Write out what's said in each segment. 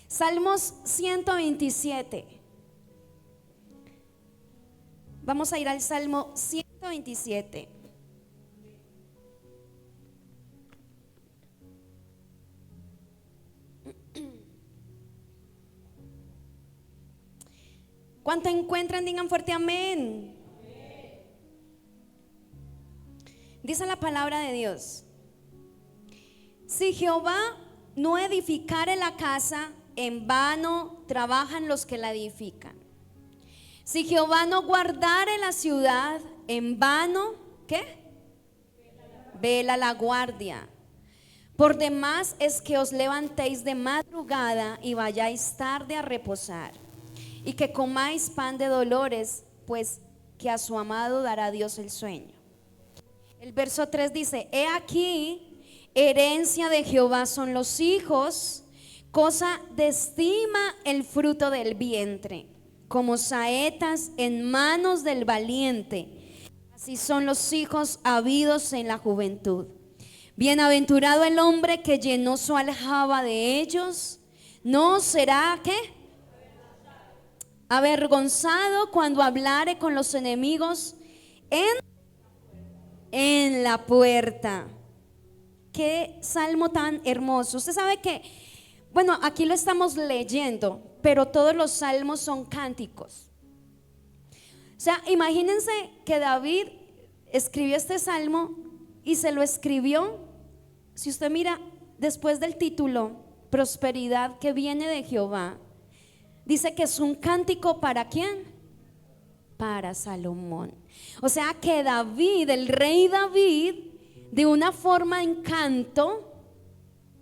Salmos 127. Vamos a ir al Salmo 127. ¿Cuánto encuentran? Digan fuerte amén. Dice la palabra de Dios: si Jehová no edificare la casa, en vano trabajan los que la edifican. Si Jehová no guardare la ciudad, en vano, ¿qué? Vela la guardia. Por demás es que os levantéis de madrugada y vayáis tarde a reposar, y que comáis pan de dolores, pues que a su amado dará Dios el sueño. El verso 3 dice: he aquí, herencia de Jehová son los hijos, cosa de estima el fruto del vientre, como saetas en manos del valiente, así son los hijos habidos en la juventud. Bienaventurado el hombre que llenó su aljaba de ellos, no será ¿qué? Avergonzado cuando hablare con los enemigos en la puerta. Qué salmo tan hermoso. Usted sabe que, bueno, aquí lo estamos leyendo, pero todos los salmos son cánticos. O sea, imagínense que David escribió este salmo y se lo escribió, si usted mira, después del título, prosperidad que viene de Jehová, dice que es un cántico ¿para quién? Para Salomón. O sea que David, el rey David, de una forma en canto,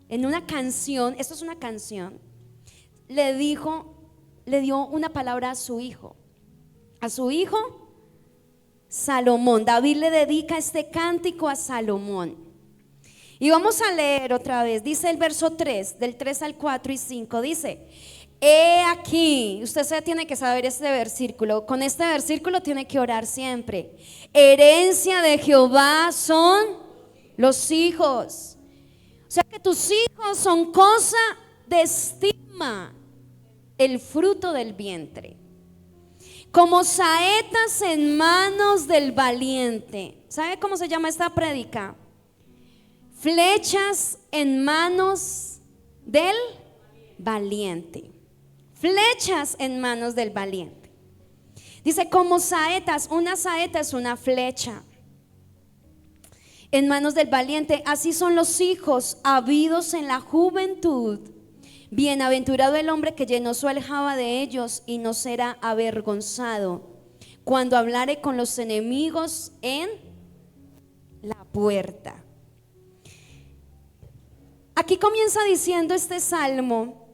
en una canción, esto es una canción, le dio una palabra a su hijo Salomón. David le dedica este cántico a Salomón. Y vamos a leer otra vez, dice el verso 3, del 3 al 4 y 5, dice: he aquí, usted se tiene que saber este versículo, con este versículo tiene que orar siempre. Herencia de Jehová son los hijos. O sea que tus hijos son cosa de estima, el fruto del vientre, como saetas en manos del valiente. ¿Sabe cómo se llama esta prédica? Flechas en manos del valiente. Flechas en manos del valiente. Dice como saetas, una saeta es una flecha en manos del valiente, así son los hijos habidos en la juventud. Bienaventurado el hombre que llenó su aljaba de ellos y no será avergonzado cuando hablare con los enemigos en la puerta. Aquí comienza diciendo este salmo,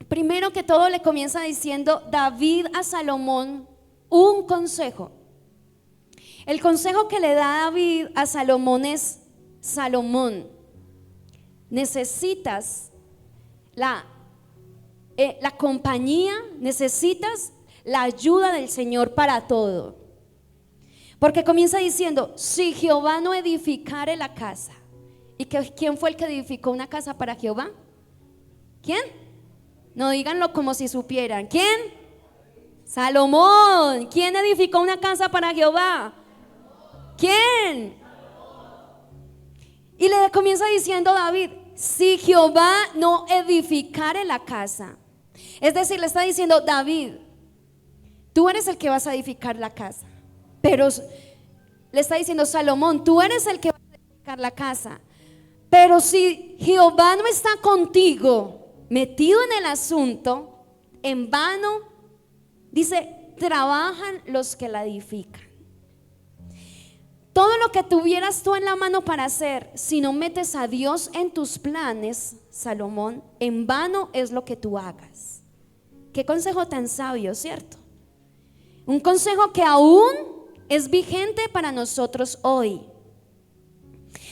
primero que todo le comienza diciendo David a Salomón un consejo. El consejo que le da David a Salomón es: Salomón, necesitas la compañía, necesitas la ayuda del Señor para todo. Porque comienza diciendo: si Jehová no edificare la casa. ¿Y quién fue el que edificó una casa para Jehová? ¿Quién? No, díganlo como si supieran. ¿Quién? Salomón. ¿Quién edificó una casa para Jehová? ¿Quién? Y le comienza diciendo David: si Jehová no edificare la casa. Es decir, le está diciendo: David, tú eres el que vas a edificar la casa. Pero le está diciendo: Salomón, tú eres el que vas a edificar la casa. Pero si Jehová no está contigo, metido en el asunto, en vano, dice, trabajan los que la edifican. Todo lo que tuvieras tú en la mano para hacer, si no metes a Dios en tus planes, Salomón, en vano es lo que tú hagas. Qué consejo tan sabio, ¿cierto? Un consejo que aún es vigente para nosotros hoy.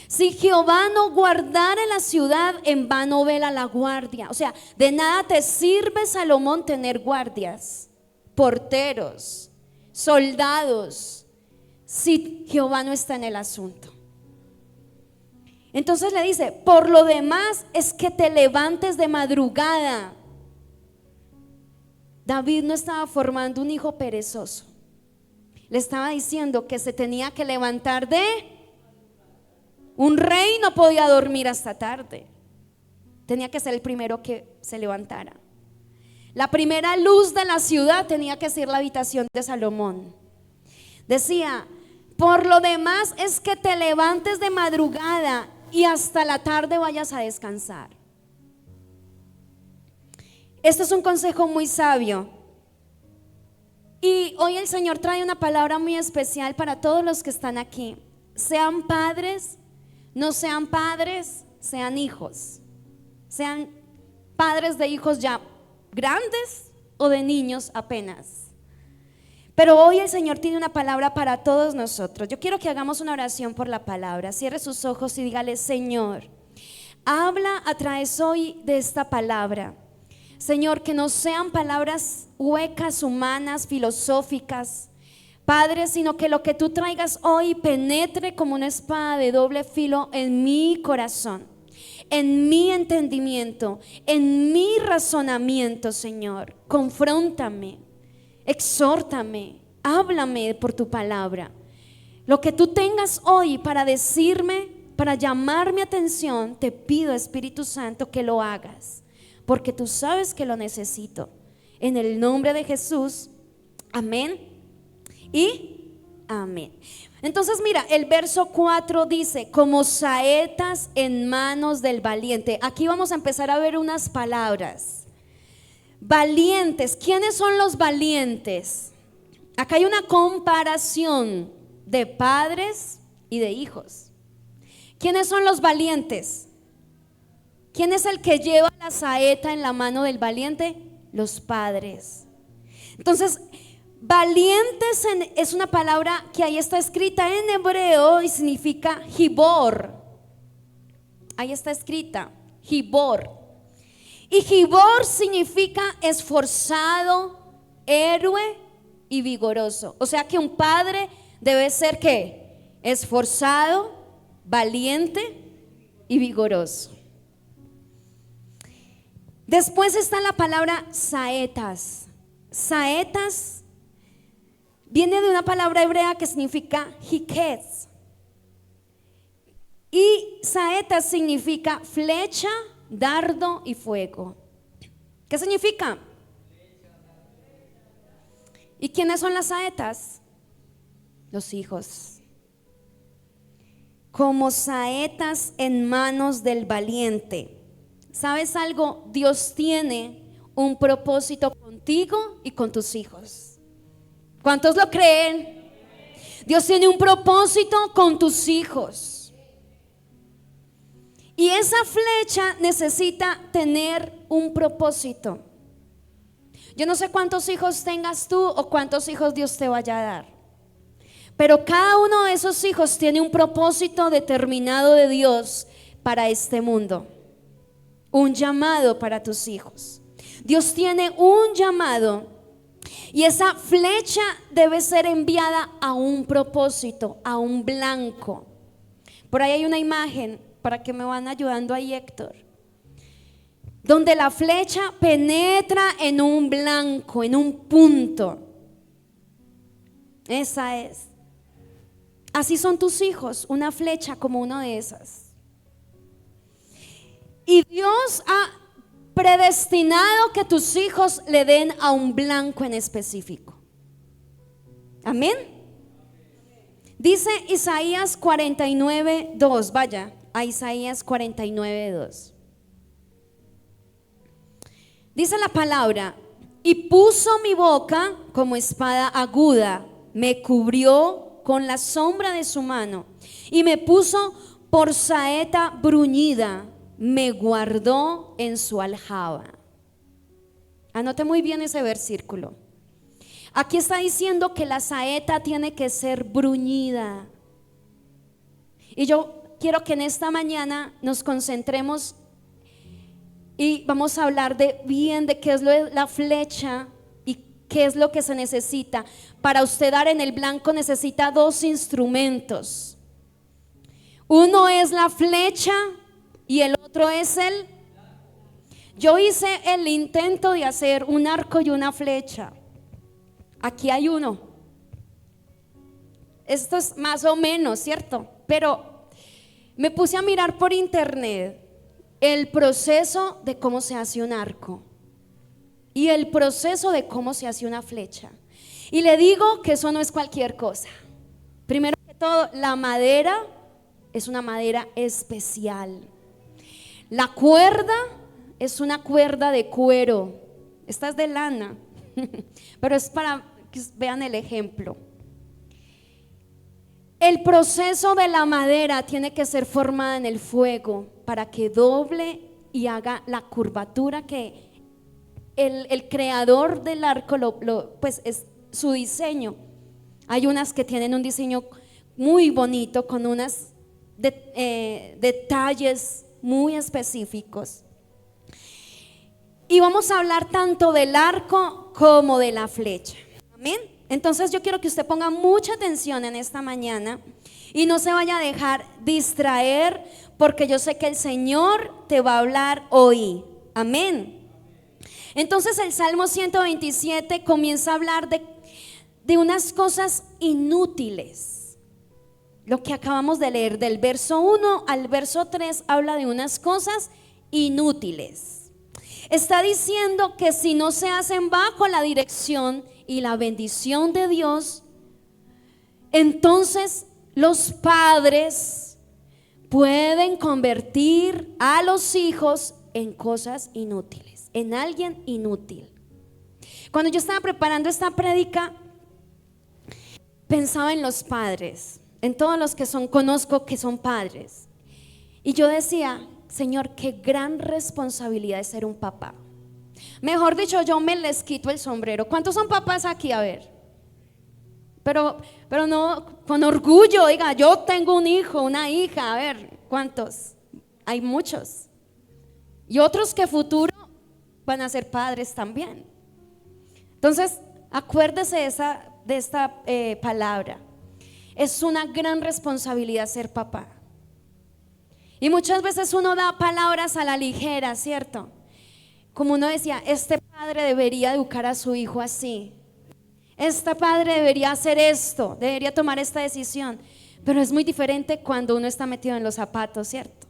Si Jehová no guardare la ciudad, en vano vela la guardia. O sea, de nada te sirve, Salomón, tener guardias, porteros, soldados, si Jehová no está en el asunto. Entonces le dice: por lo demás es que te levantes de madrugada. David no estaba formando un hijo perezoso. Le estaba diciendo que se tenía que levantar de un rey, no podía dormir hasta tarde. Tenía que ser el primero que se levantara. La primera luz de la ciudad tenía que ser la habitación de Salomón. Decía: por lo demás es que te levantes de madrugada y hasta la tarde vayas a descansar. Esto es un consejo muy sabio. Y hoy el Señor trae una palabra muy especial para todos los que están aquí. Sean padres, no sean padres, sean hijos. Sean padres de hijos ya grandes o de niños apenas. Pero hoy el Señor tiene una palabra para todos nosotros. Yo quiero que hagamos una oración por la palabra. Cierre sus ojos y dígale: Señor, habla a través hoy de esta palabra. Señor, que no sean palabras huecas, humanas, filosóficas, Padre, sino que lo que tú traigas hoy penetre como una espada de doble filo en mi corazón, en mi entendimiento, en mi razonamiento, Señor. Confróntame, exhórtame, háblame por tu palabra. Lo que tú tengas hoy para decirme, para llamar mi atención, te pido, Espíritu Santo, que lo hagas, porque tú sabes que lo necesito. En el nombre de Jesús, amén y amén. Entonces mira, el verso 4 dice: como saetas en manos del valiente. Aquí vamos a empezar a ver unas palabras. Valientes, ¿quiénes son los valientes? Acá hay una comparación de padres y de hijos. ¿Quiénes son los valientes? ¿Quién es el que lleva la saeta en la mano del valiente? Los padres. Entonces, valientes es una palabra que ahí está escrita en hebreo y significa gibor. Ahí está escrita, gibor. Y gibor significa esforzado, héroe y vigoroso. O sea que un padre debe ser ¿qué? Esforzado, valiente y vigoroso. Después está la palabra saetas. Saetas viene de una palabra hebrea que significa jiquez. Y saetas significa flecha, dardo y fuego. ¿Qué significa? ¿Y quiénes son las saetas? Los hijos. Como saetas en manos del valiente. ¿Sabes algo? Dios tiene un propósito contigo y con tus hijos. ¿Cuántos lo creen? Dios tiene un propósito con tus hijos. Y esa flecha necesita tener un propósito. Yo no sé cuántos hijos tengas tú o cuántos hijos Dios te vaya a dar, pero cada uno de esos hijos tiene un propósito determinado de Dios para este mundo. Un llamado para tus hijos. Dios tiene un llamado y esa flecha debe ser enviada a un propósito, a un blanco. Por ahí hay una imagen para que me van ayudando ahí, Héctor, donde la flecha penetra en un blanco, en un punto. Esa es. Así son tus hijos, una flecha como una de esas. Y Dios ha predestinado que tus hijos le den a un blanco en específico. Amén. Dice Isaías 49:2. Vaya a Isaías 49:2. Dice la palabra: y puso mi boca como espada aguda, me cubrió con la sombra de su mano y me puso por saeta bruñida, me guardó en su aljaba. Anote muy bien ese versículo. Aquí está diciendo que la saeta tiene que ser bruñida. Y yo quiero que en esta mañana nos concentremos y vamos a hablar de qué es la flecha y qué es lo que se necesita. Para usted dar en el blanco necesita dos instrumentos. Uno es la flecha y el otro es Yo hice el intento de hacer un arco y una flecha. Aquí hay uno. Esto es más o menos, ¿cierto? Pero me puse a mirar por internet el proceso de cómo se hace un arco y el proceso de cómo se hace una flecha. Y le digo que eso no es cualquier cosa. Primero que todo, la madera es una madera especial. La cuerda es una cuerda de cuero. Esta es de lana, pero es para que vean el ejemplo. El proceso de la madera tiene que ser formada en el fuego para que doble y haga la curvatura que el creador del arco pues es su diseño. Hay unas que tienen un diseño muy bonito con unas detalles muy específicos. Y vamos a hablar tanto del arco como de la flecha. Amén. Entonces yo quiero que usted ponga mucha atención en esta mañana y no se vaya a dejar distraer, porque yo sé que el Señor te va a hablar hoy. Amén. Entonces el Salmo 127 comienza a hablar de unas cosas inútiles. Lo que acabamos de leer del verso 1 al verso 3 habla de unas cosas inútiles. Está diciendo que si no se hacen bajo la dirección y la bendición de Dios, entonces los padres pueden convertir a los hijos en cosas inútiles, en alguien inútil. Cuando yo estaba preparando esta prédica, pensaba en los padres, en todos los que conozco que son padres, y yo decía: Señor, qué gran responsabilidad es ser un papá. Mejor dicho, yo me les quito el sombrero. ¿Cuántos son papás aquí? A ver. Pero no con orgullo, oiga, yo tengo un hijo, una hija. A ver, ¿cuántos? Hay muchos. Y otros que futuro van a ser padres también. Entonces, acuérdese de esta palabra. Es una gran responsabilidad ser papá. Y muchas veces uno da palabras a la ligera, ¿cierto? Como uno decía, este padre debería educar a su hijo así. Este padre debería hacer esto, debería tomar esta decisión. Pero es muy diferente cuando uno está metido en los zapatos, ¿cierto?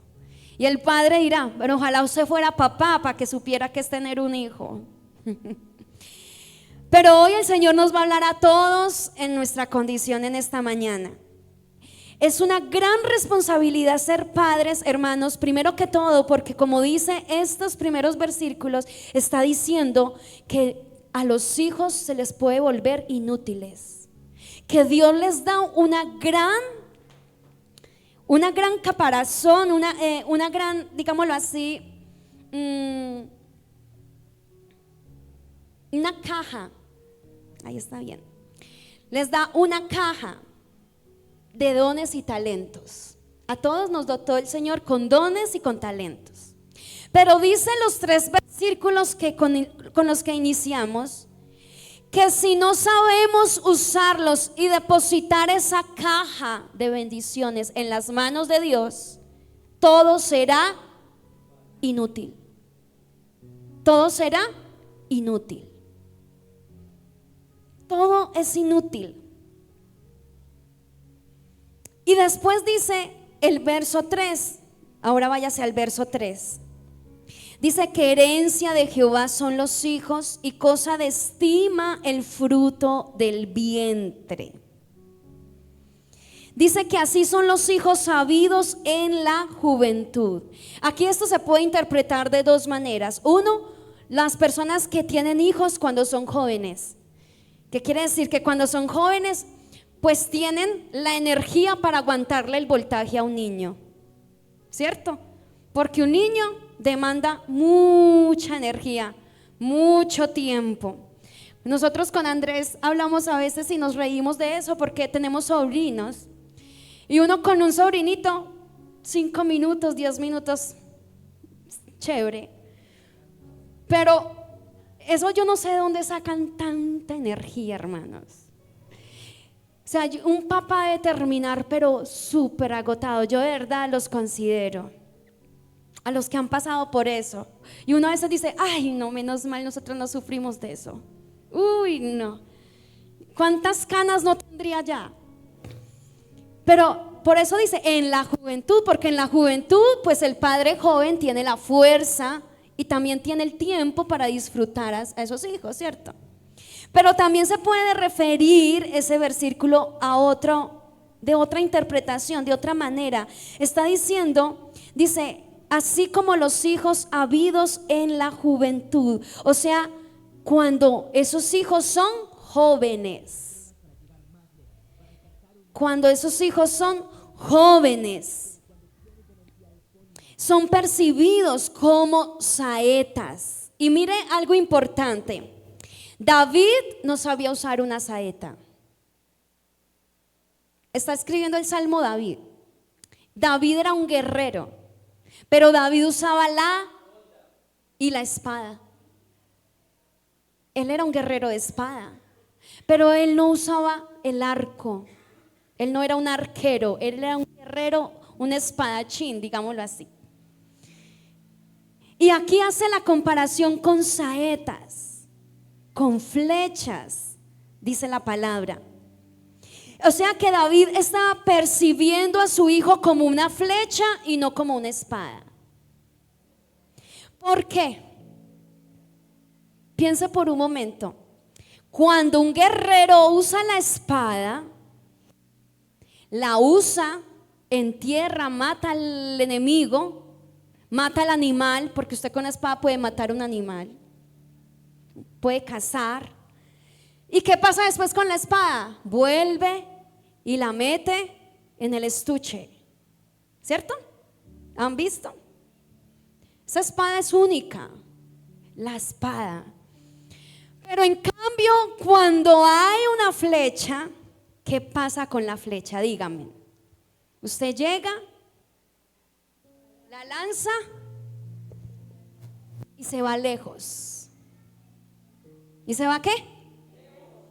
Y el padre dirá: pero ojalá usted fuera papá para que supiera que es tener un hijo. Pero hoy el Señor nos va a hablar a todos en nuestra condición en esta mañana. Es una gran responsabilidad ser padres, hermanos, primero que todo, porque como dice estos primeros versículos, está diciendo que a los hijos se les puede volver inútiles, que Dios les da una gran caparazón, una gran, digámoslo así, una caja, ahí está bien, les da una caja de dones y talentos. A todos nos dotó el Señor con dones y con talentos. Pero dice los 3 versículos que con los que iniciamos, que si no sabemos usarlos y depositar esa caja de bendiciones en las manos de Dios, todo será inútil. Todo será inútil. Todo es inútil. Y después dice el verso 3, ahora váyase al verso 3. Dice que herencia de Jehová son los hijos y cosa de estima el fruto del vientre. Dice que así son los hijos sabidos en la juventud. Aquí esto se puede interpretar de 2 maneras. Uno, las personas que tienen hijos cuando son jóvenes. ¿Qué quiere decir? Que cuando son jóvenes pues tienen la energía para aguantarle el voltaje a un niño, ¿cierto? Porque un niño demanda mucha energía, mucho tiempo. Nosotros con Andrés hablamos a veces y nos reímos de eso porque tenemos sobrinos. Y uno con un sobrinito, 5 minutos, 10 minutos, chévere. Pero eso yo no sé de dónde sacan tanta energía, hermanos. O sea, un papá debe terminar pero súper agotado. Yo de verdad los considero. a los que han pasado por eso. Y uno a veces dice, ay, no, menos mal nosotros no sufrimos de eso. Uy, no. ¿Cuántas canas no tendría ya? Pero por eso dice, en la juventud, porque en la juventud, pues el padre joven tiene la fuerza y también tiene el tiempo para disfrutar a esos hijos, ¿cierto? Pero también se puede referir ese versículo a de otra interpretación, de otra manera. Está diciendo, dice, así como los hijos habidos en la juventud. O sea, cuando esos hijos son jóvenes. Cuando esos hijos son jóvenes. Son percibidos como saetas. Y mire algo importante. David no sabía usar una saeta. Está escribiendo el Salmo David. David era un guerrero, pero David usaba la y la espada. Él era un guerrero de espada, pero él no usaba el arco. Él no era un arquero, él era un guerrero, un espadachín, digámoslo así. Y aquí hace la comparación con saetas, con flechas, dice la palabra. O sea que David estaba percibiendo a su hijo como una flecha y no como una espada. ¿Por qué? Piensa por un momento. Cuando un guerrero usa la espada, la usa en tierra, mata al enemigo, mata al animal, porque usted con la espada puede matar un animal, puede cazar. ¿Y qué pasa después con la espada? Vuelve y la mete en el estuche, ¿cierto? ¿Han visto? Esa espada es única, la espada. Pero en cambio, cuando hay una flecha, ¿qué pasa con la flecha? Dígame. Usted llega, la lanza y se va lejos. ¿Y se va qué?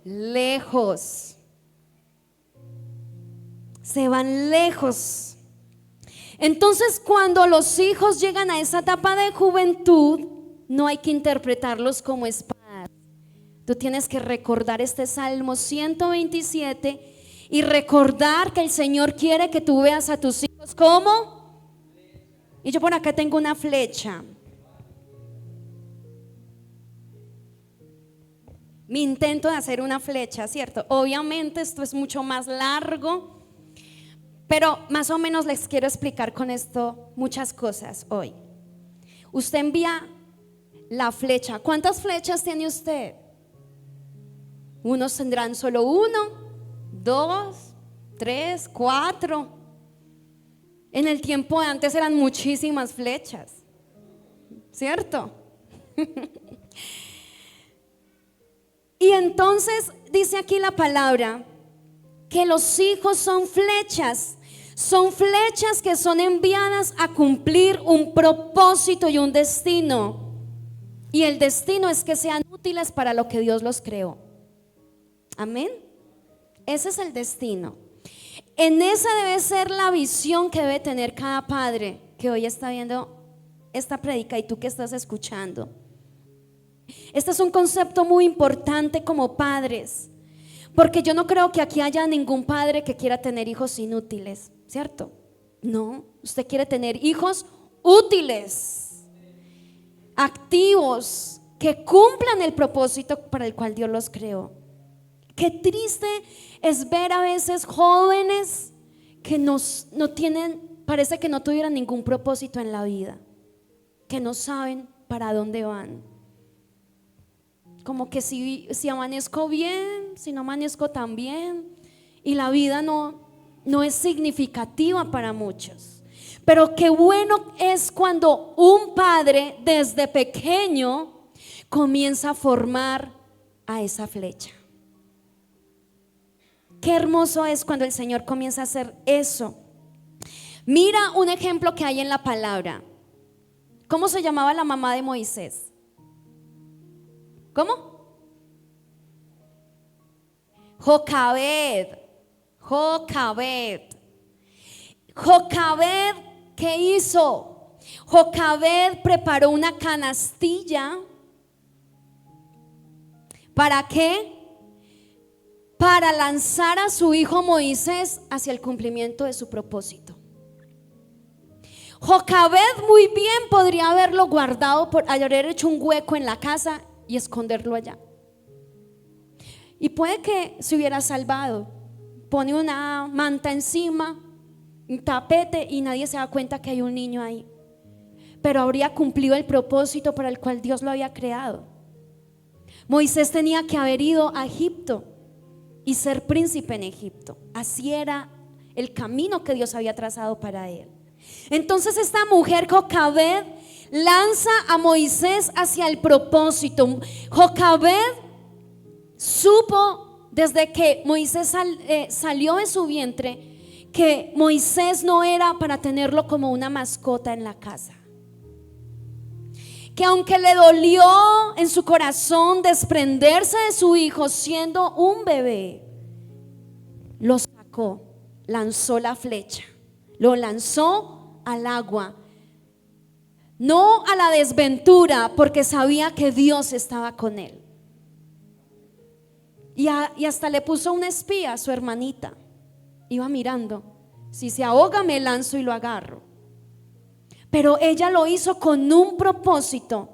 Lejos. Se van lejos. Entonces, cuando los hijos llegan a esa etapa de juventud, no hay que interpretarlos como espadas. Tú tienes que recordar este Salmo 127 y recordar que el Señor quiere que tú veas a tus hijos como. Y yo por acá tengo una flecha. Mi intento de hacer una flecha, ¿cierto? Obviamente esto es mucho más largo, pero más o menos les quiero explicar con esto muchas cosas hoy. Usted envía la flecha. ¿Cuántas flechas tiene usted? Unos tendrán solo 1, 2, 3, 4. En el tiempo de antes eran muchísimas flechas, ¿cierto? Y entonces dice aquí la palabra que los hijos son flechas que son enviadas a cumplir un propósito y un destino. Y el destino es que sean útiles para lo que Dios los creó. Amén. Ese es el destino. En esa debe ser la visión que debe tener cada padre que hoy está viendo esta prédica y tú que estás escuchando. Este es un concepto muy importante como padres, porque yo no creo que aquí haya ningún padre que quiera tener hijos inútiles, ¿cierto? No, usted quiere tener hijos útiles, activos, que cumplan el propósito para el cual Dios los creó. Qué triste es ver a veces jóvenes que no tienen, parece que no tuvieran ningún propósito en la vida, que no saben para dónde van. Como que si amanezco bien, si no amanezco tan bien, y la vida no es significativa para muchos. Pero qué bueno es cuando un padre desde pequeño comienza a formar a esa flecha. Qué hermoso es cuando el Señor comienza a hacer eso. Mira un ejemplo que hay en la palabra. ¿Cómo se llamaba la mamá de Moisés? ¿Cómo? Jocabed. Jocabed, ¿qué hizo? Jocabed preparó una canastilla. ¿Para qué? Para lanzar a su hijo Moisés hacia el cumplimiento de su propósito. Jocabed muy bien podría haberlo guardado, haber hecho un hueco en la casa y esconderlo allá. Y puede que se hubiera salvado. Pone una manta encima, un tapete, y nadie se da cuenta que hay un niño ahí. Pero habría cumplido el propósito para el cual Dios lo había creado. Moisés tenía que haber ido a Egipto y ser príncipe en Egipto. Así era el camino que Dios había trazado para él. Entonces esta mujer Jocabed lanza a Moisés hacia el propósito. Jocabed supo desde que Moisés salió de su vientre que Moisés no era para tenerlo como una mascota en la casa. Que aunque le dolió en su corazón desprenderse de su hijo siendo un bebé, lo sacó, lanzó la flecha, lo lanzó al agua, no a la desventura, porque sabía que Dios estaba con él. Y hasta le puso una espía a su hermanita. Iba mirando, si se ahoga me lanzo y lo agarro. Pero ella lo hizo con un propósito.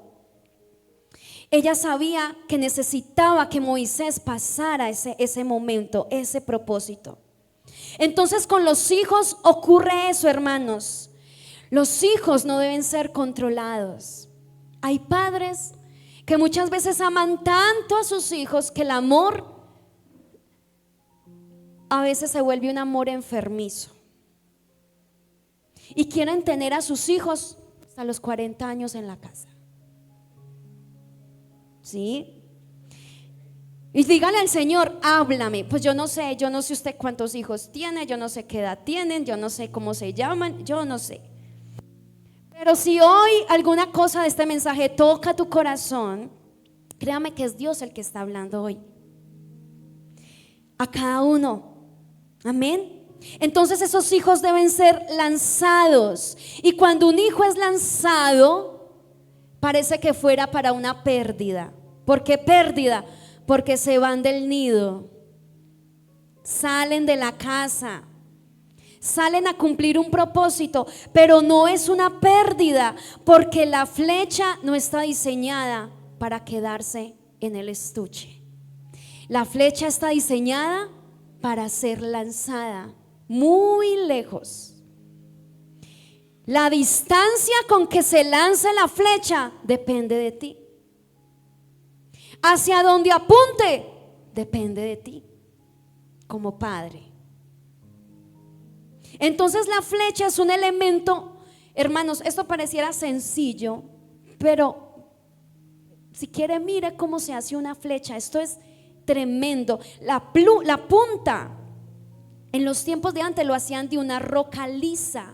Ella sabía que necesitaba que Moisés pasara ese momento, ese propósito. Entonces con los hijos ocurre eso, hermanos. Los hijos no deben ser controlados. Hay padres que muchas veces aman tanto a sus hijos que el amor a veces se vuelve un amor enfermizo. Y quieren tener a sus hijos hasta los 40 años en la casa. ¿Sí? Y dígale al Señor, háblame. Pues yo no sé usted cuántos hijos tiene, yo no sé qué edad tienen, yo no sé cómo se llaman, yo no sé. Pero si hoy alguna cosa de este mensaje toca tu corazón, créame que es Dios el que está hablando hoy. A cada uno. Amén. Entonces esos hijos deben ser lanzados. Y cuando un hijo es lanzado, parece que fuera para una pérdida. ¿Por qué pérdida? Porque se van del nido, salen de la casa, salen a cumplir un propósito, pero no es una pérdida, porque la flecha no está diseñada para quedarse en el estuche. La flecha está diseñada para ser lanzada muy lejos. La distancia con que se lance la flecha depende de ti. Hacia donde apunte depende de ti como padre. Entonces la flecha es un elemento, hermanos, esto pareciera sencillo, pero si quiere mire cómo se hace una flecha. Esto es tremendo. La punta en los tiempos de antes lo hacían de una roca lisa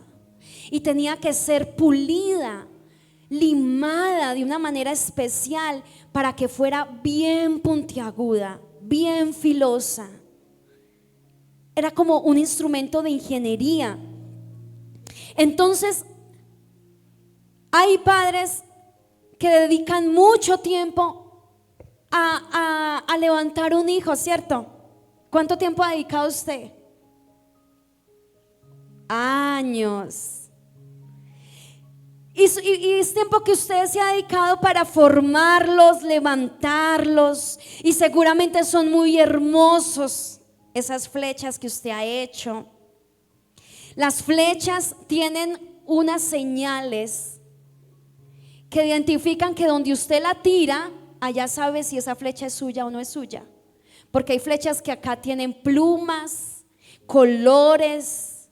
y tenía que ser pulida, limada de una manera especial para que fuera bien puntiaguda, bien filosa. Era como un instrumento de ingeniería. Entonces hay padres que dedican mucho tiempo a levantar un hijo, ¿cierto? ¿Cuánto tiempo ha dedicado usted? Años. Y es tiempo que usted se ha dedicado para formarlos, levantarlos, y seguramente son muy hermosos esas flechas que usted ha hecho. Las flechas tienen unas señales que identifican que donde usted la tira, allá sabe si esa flecha es suya o no es suya. Porque hay flechas que acá tienen plumas, colores,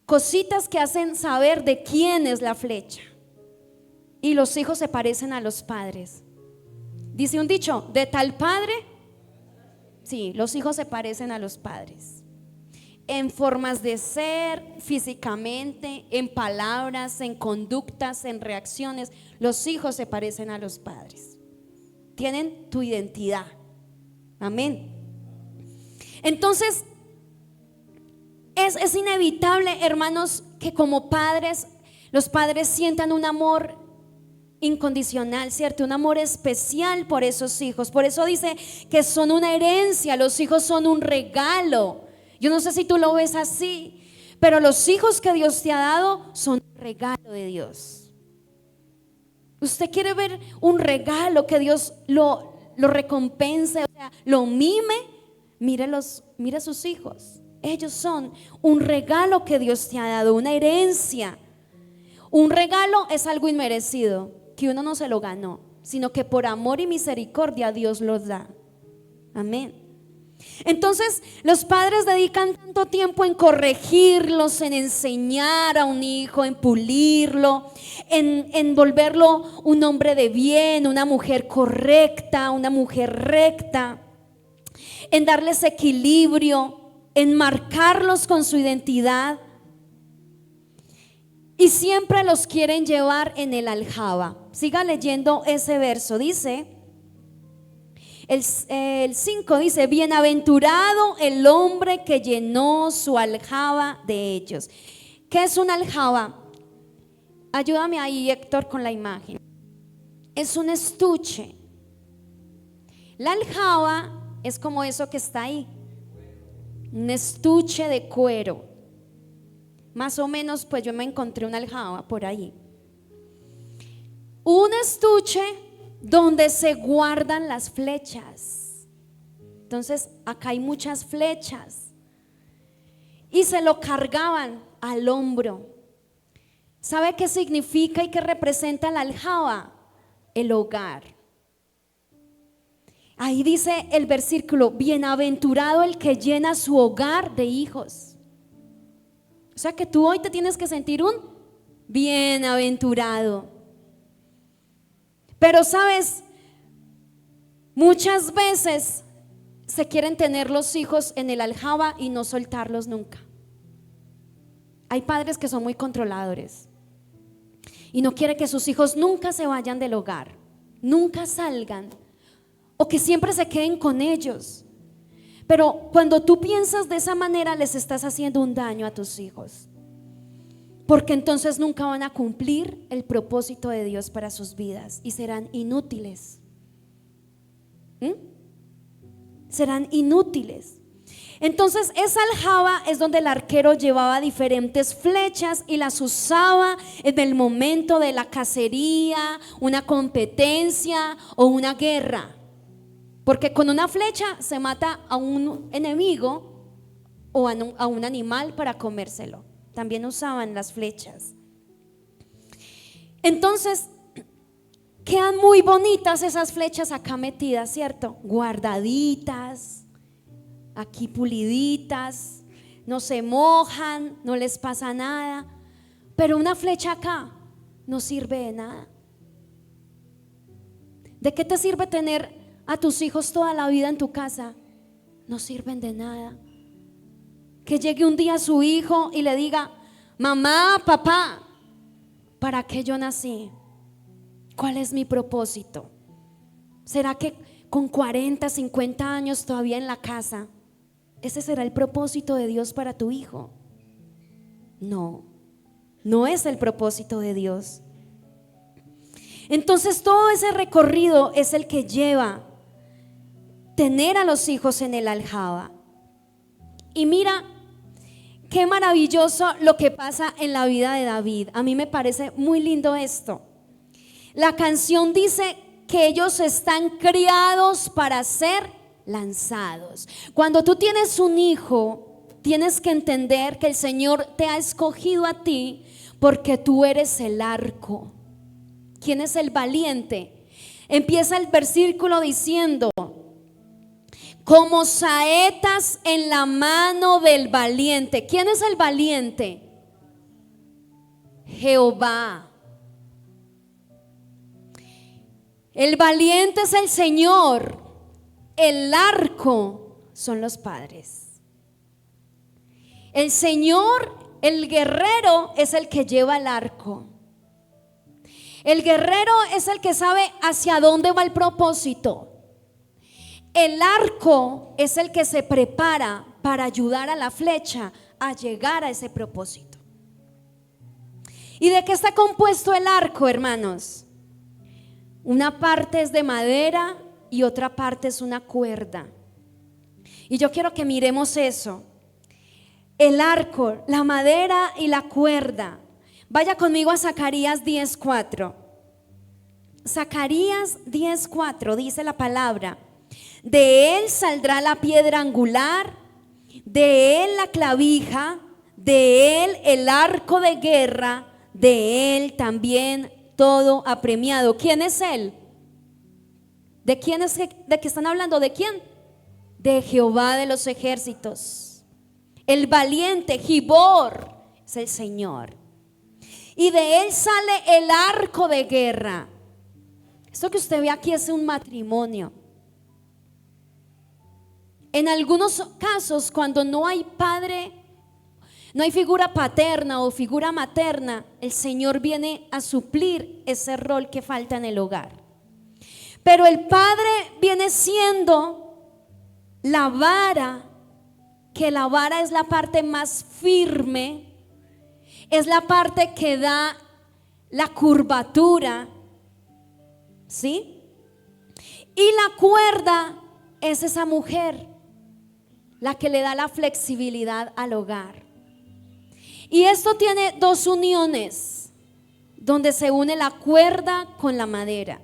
cositas que hacen saber de quién es la flecha. Y los hijos se parecen a los padres. Dice un dicho, de tal padre, sí, los hijos se parecen a los padres. En formas de ser, físicamente, en palabras, en conductas, en reacciones. Los hijos se parecen a los padres. Tienen tu identidad. Amén. Entonces, es inevitable, hermanos, que como padres Los padres sientan un amor incondicional, ¿cierto? Un amor especial por esos hijos. Por eso dice que son una herencia, los hijos son un regalo. Yo no sé si tú lo ves así, pero los hijos que Dios te ha dado son un regalo de Dios. Usted quiere ver un regalo que Dios lo recompense, o sea, lo mime. Mire a sus hijos. Ellos son un regalo que Dios te ha dado, una herencia. Un regalo es algo inmerecido, que uno no se lo ganó, sino que por amor y misericordia Dios los da. Amén. Entonces los padres dedican tanto tiempo en corregirlos, en enseñar a un hijo, en pulirlo, en volverlo un hombre de bien, una mujer correcta, una mujer recta, en darles equilibrio, en marcarlos con su identidad. Y siempre los quieren llevar en el aljaba. Siga leyendo ese verso, dice el 5, dice: bienaventurado el hombre que llenó su aljaba de ellos. ¿Qué es un aljaba? Ayúdame ahí, Héctor, con la imagen. Es un estuche. La aljaba es como eso que está ahí, un estuche de cuero. Más o menos, pues yo me encontré una aljaba por ahí. Un estuche donde se guardan las flechas. Entonces acá hay muchas flechas y se lo cargaban al hombro. ¿Sabe qué significa y qué representa la aljaba? El hogar. Ahí dice el versículo: bienaventurado el que llena su hogar de hijos. O sea que tú hoy te tienes que sentir un bienaventurado. Pero sabes, muchas veces se quieren tener los hijos en el aljaba y no soltarlos nunca. Hay padres que son muy controladores y no quieren que sus hijos nunca se vayan del hogar, nunca salgan, o que siempre se queden con ellos. Pero cuando tú piensas de esa manera, les estás haciendo un daño a tus hijos, porque entonces nunca van a cumplir el propósito de Dios para sus vidas y serán inútiles. Serán inútiles. Entonces esa aljaba es donde el arquero llevaba diferentes flechas y las usaba en el momento de la cacería, una competencia o una guerra. Porque con una flecha se mata a un enemigo o a un animal para comérselo. También usaban las flechas. Entonces quedan muy bonitas esas flechas acá metidas, ¿cierto? Guardaditas, aquí puliditas, no se mojan, no les pasa nada. Pero una flecha acá no sirve de nada. ¿De qué te sirve tener a tus hijos toda la vida en tu casa? No sirven de nada. Que llegue un día su hijo y le diga: mamá, papá, ¿para qué yo nací? ¿Cuál es mi propósito? ¿Será que con 40, 50 años todavía en la casa, ese será el propósito de Dios para tu hijo? No, no es el propósito de Dios. Entonces todo ese recorrido es el que lleva tener a los hijos en el aljaba. Y mira qué maravilloso lo que pasa en la vida de David. A mí me parece muy lindo esto. La canción dice que ellos están criados para ser lanzados. Cuando tú tienes un hijo, tienes que entender que el Señor te ha escogido a ti porque tú eres el arco. ¿Quién es el valiente? Empieza el versículo diciendo: como saetas en la mano del valiente. ¿Quién es el valiente? Jehová. El valiente es el Señor. El arco son los padres. El Señor, el guerrero, es el que lleva el arco. El guerrero es el que sabe hacia dónde va el propósito. El arco es el que se prepara para ayudar a la flecha a llegar a ese propósito. ¿Y de qué está compuesto el arco, hermanos? Una parte es de madera y otra parte es una cuerda. Y yo quiero que miremos eso. El arco, la madera y la cuerda. Vaya conmigo a Zacarías 10:4. Zacarías 10:4 dice la palabra: de él saldrá la piedra angular, de él la clavija, de él el arco de guerra, de él también todo apremiado. ¿Quién es él? ¿De quién es? ¿De qué están hablando? ¿De quién? De Jehová de los ejércitos. El valiente Gibor es el Señor. Y de él sale el arco de guerra. Esto que usted ve aquí es un matrimonio. En algunos casos, cuando no hay padre, no hay figura paterna o figura materna, el Señor viene a suplir ese rol que falta en el hogar. Pero el padre viene siendo la vara, que la vara es la parte más firme, es la parte que da la curvatura, ¿sí? Y la cuerda es esa mujer, la que le da la flexibilidad al hogar. Y esto tiene dos uniones, donde se une la cuerda con la madera.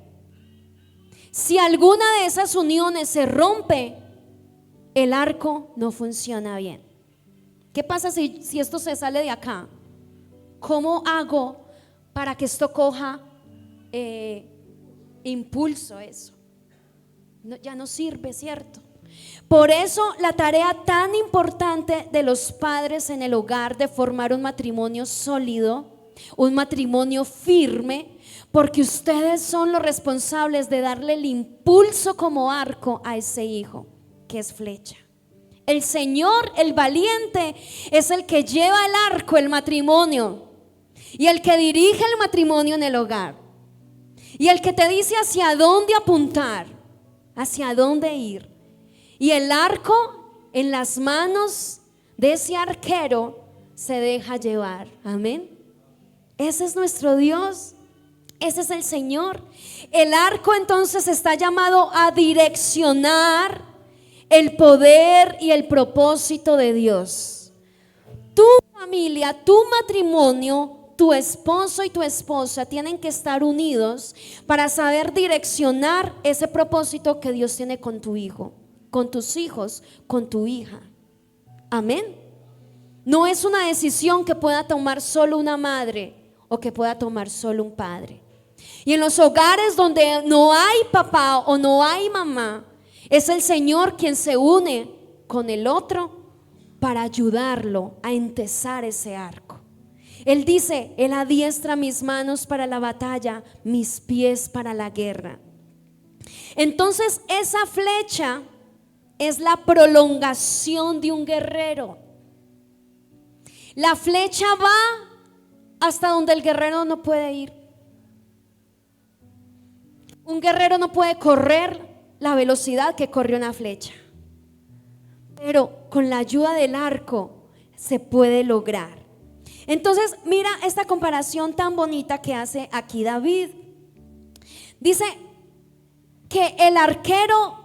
Si alguna de esas uniones se rompe, el arco no funciona bien. ¿Qué pasa si esto se sale de acá? ¿Cómo hago para que esto coja impulso eso? No, ya no sirve, ¿cierto? Por eso la tarea tan importante de los padres en el hogar de formar un matrimonio sólido, un matrimonio firme, porque ustedes son los responsables de darle el impulso como arco a ese hijo, que es flecha. El Señor, el valiente, es el que lleva el arco, el matrimonio, y el que dirige el matrimonio en el hogar, y el que te dice hacia dónde apuntar, hacia dónde ir. Y el arco en las manos de ese arquero se deja llevar. Amén. Ese es nuestro Dios. Ese es el Señor. El arco entonces está llamado a direccionar el poder y el propósito de Dios. Tu familia, tu matrimonio, tu esposo y tu esposa tienen que estar unidos para saber direccionar ese propósito que Dios tiene con tu hijo, con tus hijos, con tu hija. Amén. No es una decisión que pueda tomar solo una madre o que pueda tomar solo un padre. Y en los hogares donde no hay papá o no hay mamá, es el Señor quien se une con el otro para ayudarlo a entesar ese arco. Él dice: Él adiestra mis manos para la batalla, mis pies para la guerra. Entonces esa flecha es la prolongación de un guerrero. La flecha va hasta donde el guerrero no puede ir. Un guerrero no puede correr la velocidad que corrió una flecha, pero con la ayuda del arco se puede lograr. Entonces mira esta comparación tan bonita que hace aquí David. Dice que el arquero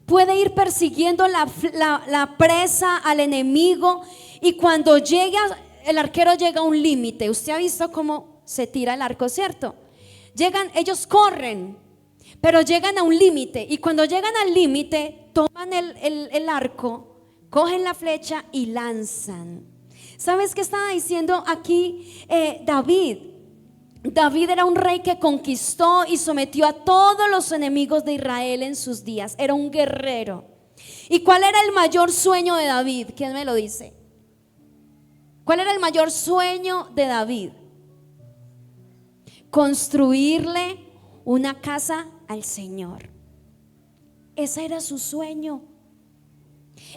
puede ir persiguiendo la presa al enemigo, y cuando el arquero llega a un límite. Usted ha visto cómo se tira el arco, ¿cierto? Ellos corren, pero llegan a un límite, y cuando llegan al límite toman el arco, cogen la flecha y lanzan. ¿Sabes qué estaba diciendo aquí David? David era un rey que conquistó y sometió a todos los enemigos de Israel en sus días. Era un guerrero. ¿Y cuál era el mayor sueño de David? ¿Quién me lo dice? ¿Cuál era el mayor sueño de David? Construirle una casa al Señor. Ese era su sueño.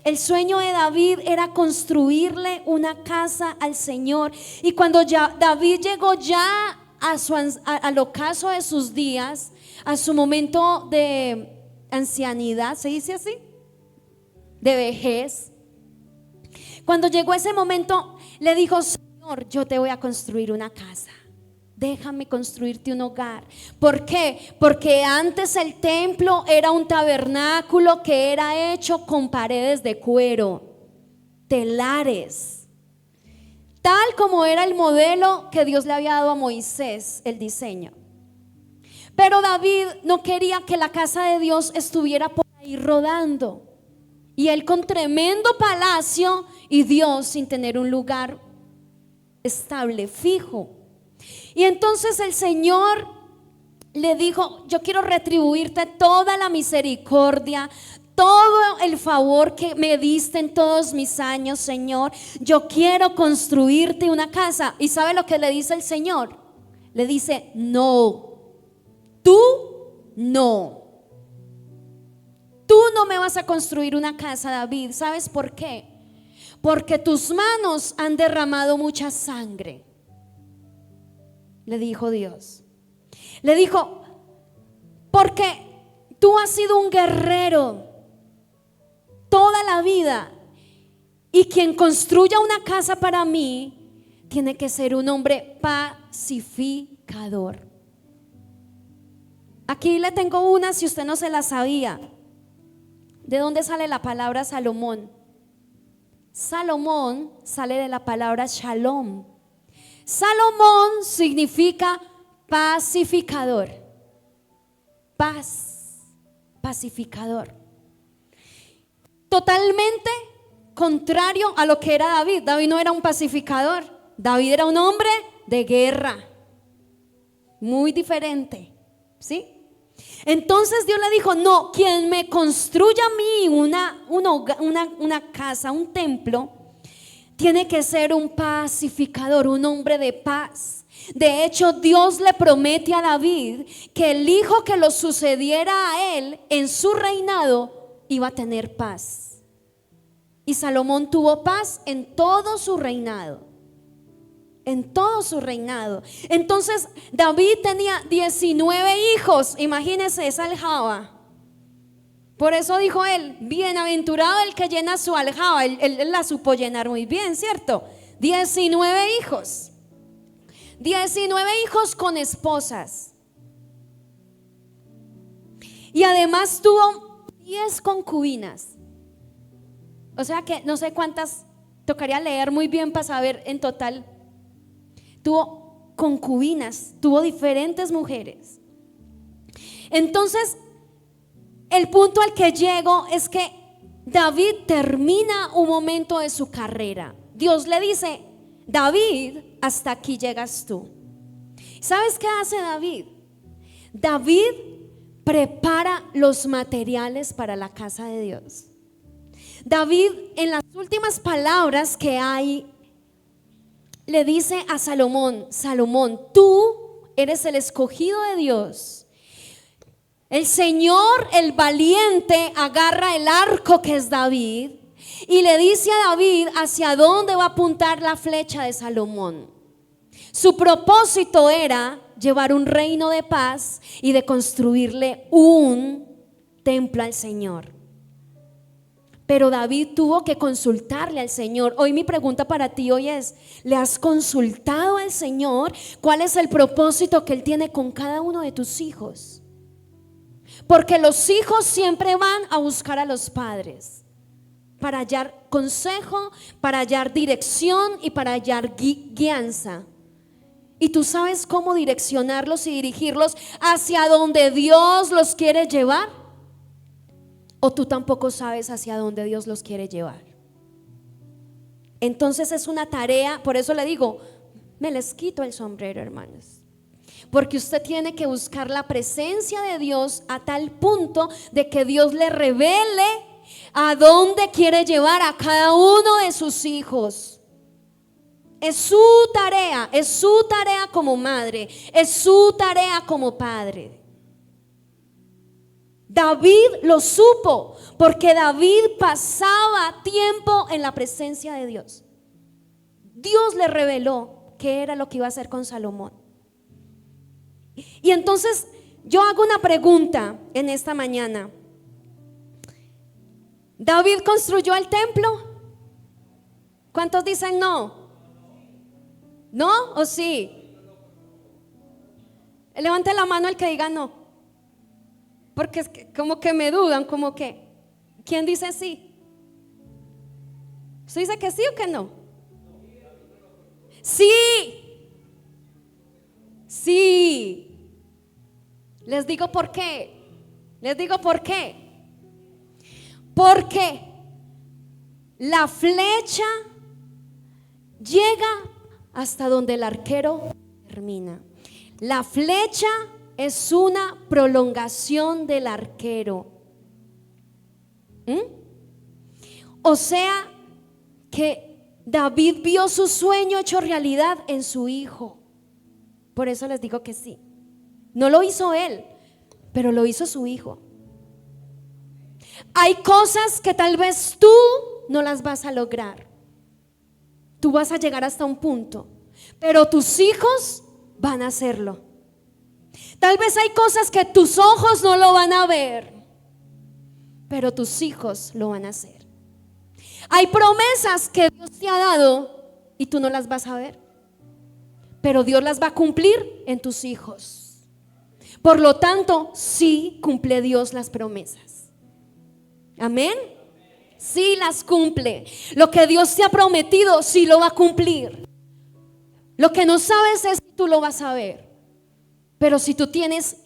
El sueño de David era construirle una casa al Señor. Y cuando David llegó ya al ocaso de sus días, a su momento de ancianidad, ¿se dice así? De vejez. Cuando llegó ese momento, le dijo: Señor, yo te voy a construir una casa. déjame construirte un hogar. ¿Por qué? Porque antes el templo era un tabernáculo que era hecho con paredes de cuero, telares, tal como era el modelo que Dios le había dado a Moisés, el diseño. Pero David no quería que la casa de Dios estuviera por ahí rodando, y él con tremendo palacio y Dios sin tener un lugar estable, fijo. Y entonces el Señor le dijo: yo quiero retribuirte toda la misericordia, todo el favor que me diste en todos mis años, Señor. Yo quiero construirte una casa. ¿Y sabe lo que le dice el Señor? Le dice: no, tú no. Tú no me vas a construir una casa, David. ¿Sabes por qué? Porque tus manos han derramado mucha sangre, le dijo Dios. Le dijo: porque tú has sido un guerrero toda la vida, y quien construya una casa para mí tiene que ser un hombre pacificador. Aquí le tengo una, si usted no se la sabía. ¿De dónde sale la palabra Salomón? Salomón sale de la palabra Shalom. Salomón significa pacificador. Paz, pacificador. Totalmente contrario a lo que era David. David no era un pacificador. David era un hombre de guerra. Muy diferente, ¿sí? Entonces Dios le dijo: no, quien me construya a mí una casa, un templo, tiene que ser un pacificador, un hombre de paz. De hecho, Dios le promete a David que el hijo que lo sucediera a él en su reinado iba a tener paz. Y Salomón tuvo paz en todo su reinado. En todo su reinado. Entonces David tenía 19 hijos. Imagínense esa aljaba. Por eso dijo él: bienaventurado el que llena su aljaba. Él la supo llenar muy bien, ¿cierto? 19 hijos. 19 hijos con esposas. Y además tuvo 10 concubinas. O sea que no sé cuántas, tocaría leer muy bien para saber en total. Tuvo concubinas, tuvo diferentes mujeres. Entonces, el punto al que llego es que David termina un momento de su carrera. Dios le dice: David, hasta aquí llegas tú. ¿Sabes qué hace David? David prepara los materiales para la casa de Dios. David, en las últimas palabras que hay, le dice a Salomón: Salomón, tú eres el escogido de Dios. El Señor, el valiente, agarra el arco que es David y le dice a David hacia dónde va a apuntar la flecha de Salomón. Su propósito era llevar un reino de paz y de construirle un templo al Señor. Pero David tuvo que consultarle al Señor. Hoy mi pregunta para ti hoy es: ¿le has consultado al Señor cuál es el propósito que Él tiene con cada uno de tus hijos? Porque los hijos siempre van a buscar a los padres para hallar consejo, para hallar dirección y para hallar guianza. ¿Y tú sabes cómo direccionarlos y dirigirlos hacia donde Dios los quiere llevar? ¿O tú tampoco sabes hacia dónde Dios los quiere llevar? Entonces es una tarea. Por eso le digo, me les quito el sombrero, hermanos, porque usted tiene que buscar la presencia de Dios a tal punto de que Dios le revele a dónde quiere llevar a cada uno de sus hijos. Es su tarea como madre, es su tarea como padre. David lo supo porque David pasaba tiempo en la presencia de Dios. Dios le reveló qué era lo que iba a hacer con Salomón. Y entonces yo hago una pregunta en esta mañana. ¿David construyó el templo? ¿Cuántos dicen no? ¿No o sí? Levante la mano el que diga no. Porque es que como que me dudan, como que, ¿quién dice sí? ¿Usted dice que sí o que no? Sí. Sí. Les digo por qué. Les digo por qué. Porque la flecha llega hasta donde el arquero termina. La flecha es una prolongación del arquero. O sea que David vio su sueño hecho realidad en su hijo. Por eso les digo que sí. No lo hizo él, pero lo hizo su hijo. Hay cosas que tal vez tú no las vas a lograr. Tú vas a llegar hasta un punto, pero tus hijos van a hacerlo. Tal vez hay cosas que tus ojos no lo van a ver, pero tus hijos lo van a hacer. Hay promesas que Dios te ha dado y tú no las vas a ver, pero Dios las va a cumplir en tus hijos. Por lo tanto, sí cumple Dios las promesas. Amén. Sí las cumple. Lo que Dios te ha prometido, sí lo va a cumplir. Lo que no sabes es si tú lo vas a ver. Pero si tú tienes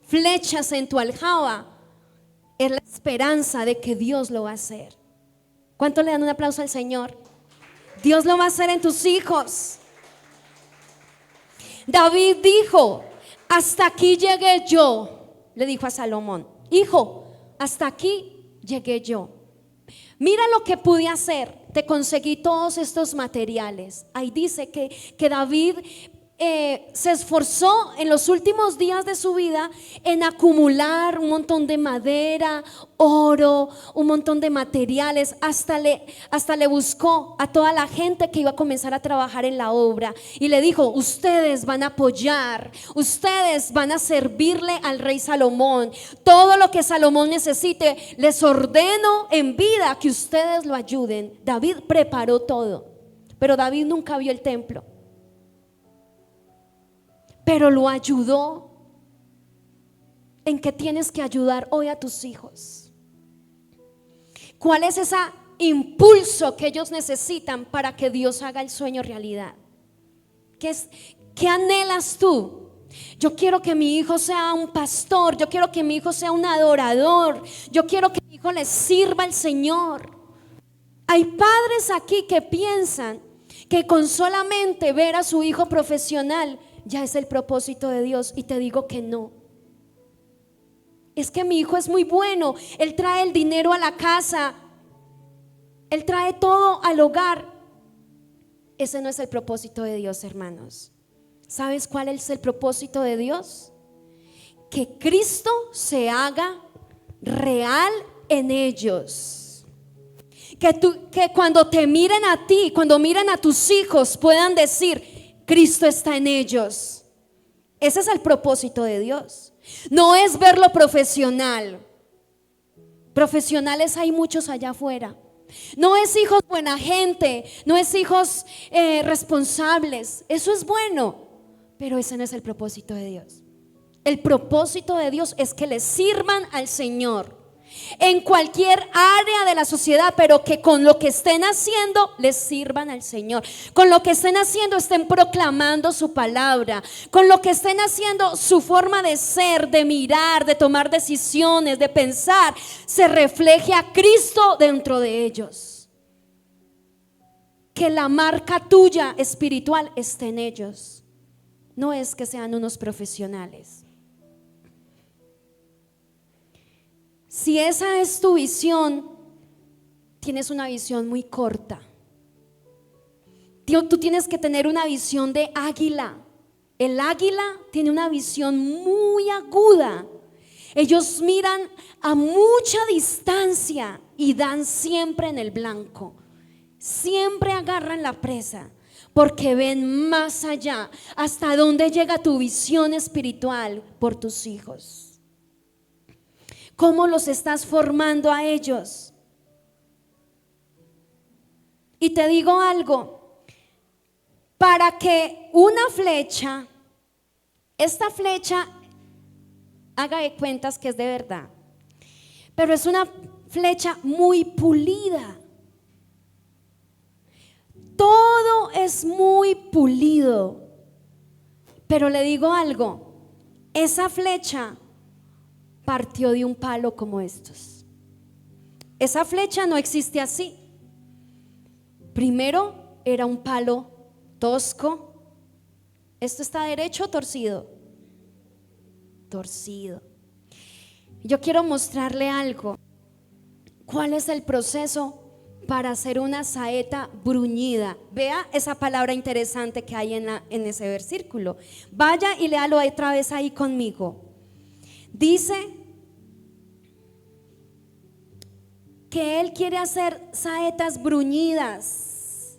flechas en tu aljaba, es la esperanza de que Dios lo va a hacer. ¿Cuánto le dan un aplauso al Señor? Dios lo va a hacer en tus hijos. David dijo: hasta aquí llegué yo. Le dijo a Salomón: hijo, hasta aquí llegué yo. Mira lo que pude hacer. Te conseguí todos estos materiales. Ahí dice que David se esforzó en los últimos días de su vida en acumular un montón de madera, oro, un montón de materiales. Hasta le buscó a toda la gente que iba a comenzar a trabajar en la obra y le dijo: ustedes van a apoyar, ustedes van a servirle al rey Salomón. Todo lo que Salomón necesite, les ordeno en vida que ustedes lo ayuden. David preparó todo, pero David nunca vio el templo, pero lo ayudó. ¿En qué tienes que ayudar hoy a tus hijos? ¿Cuál es ese impulso que ellos necesitan para que Dios haga el sueño realidad? ¿Qué anhelas tú? Yo quiero que mi hijo sea un pastor. Yo quiero que mi hijo sea un adorador. Yo quiero que mi hijo le sirva al Señor. Hay padres aquí que piensan que con solamente ver a su hijo profesional ya es el propósito de Dios, y te digo que no. Es que mi hijo es muy bueno, él trae el dinero a la casa, él trae todo al hogar. Ese no es el propósito de Dios, hermanos. ¿Sabes cuál es el propósito de Dios? Que Cristo se haga real en ellos. Que cuando te miren a ti, cuando miren a tus hijos, puedan decir: Cristo está en ellos. Ese es el propósito de Dios. No es verlo profesional. Profesionales hay muchos allá afuera. No es hijos buena gente, no es hijos responsables. Eso es bueno, pero ese no es el propósito de Dios. El propósito de Dios es que le sirvan al Señor en cualquier área de la sociedad, pero que con lo que estén haciendo les sirvan al Señor. Con lo que estén haciendo estén proclamando su palabra. Con lo que estén haciendo, su forma de ser, de mirar, de tomar decisiones, de pensar, se refleje a Cristo dentro de ellos. Que la marca tuya espiritual esté en ellos. No es que sean unos profesionales. Si esa es tu visión, tienes una visión muy corta. Tú tienes que tener una visión de águila. El águila tiene una visión muy aguda. Ellos miran a mucha distancia y dan siempre en el blanco. Siempre agarran la presa porque ven más allá. ¿Hasta dónde llega tu visión espiritual por tus hijos? ¿Cómo los estás formando a ellos? Y te digo algo: para que una flecha Esta flecha, haga de cuentas que es de verdad, pero es una flecha muy pulida. Todo es muy pulido. Pero le digo algo, esa flecha partió de un palo como estos. Esa flecha no existe así. Primero era un palo tosco. ¿Esto está derecho o torcido? Torcido. Yo quiero mostrarle algo. ¿Cuál es el proceso para hacer una saeta bruñida? Vea esa palabra interesante que hay en ese versículo. Vaya y léalo otra vez ahí conmigo. Dice que Él quiere hacer saetas bruñidas.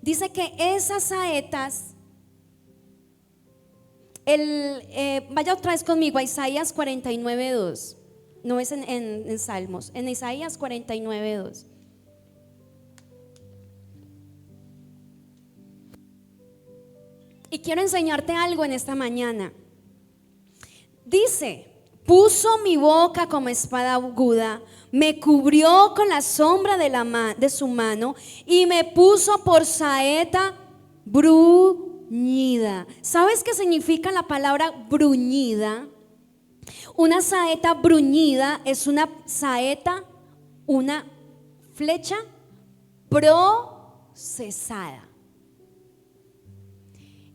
Dice que esas saetas, vaya otra vez conmigo a Isaías 49:2. No es en Salmos, en Isaías 49:2. Y quiero enseñarte algo en esta mañana. Dice: puso mi boca como espada aguda, me cubrió con la sombra de su mano y me puso por saeta bruñida. ¿Sabes qué significa la palabra bruñida? Una saeta bruñida es una saeta, una flecha procesada.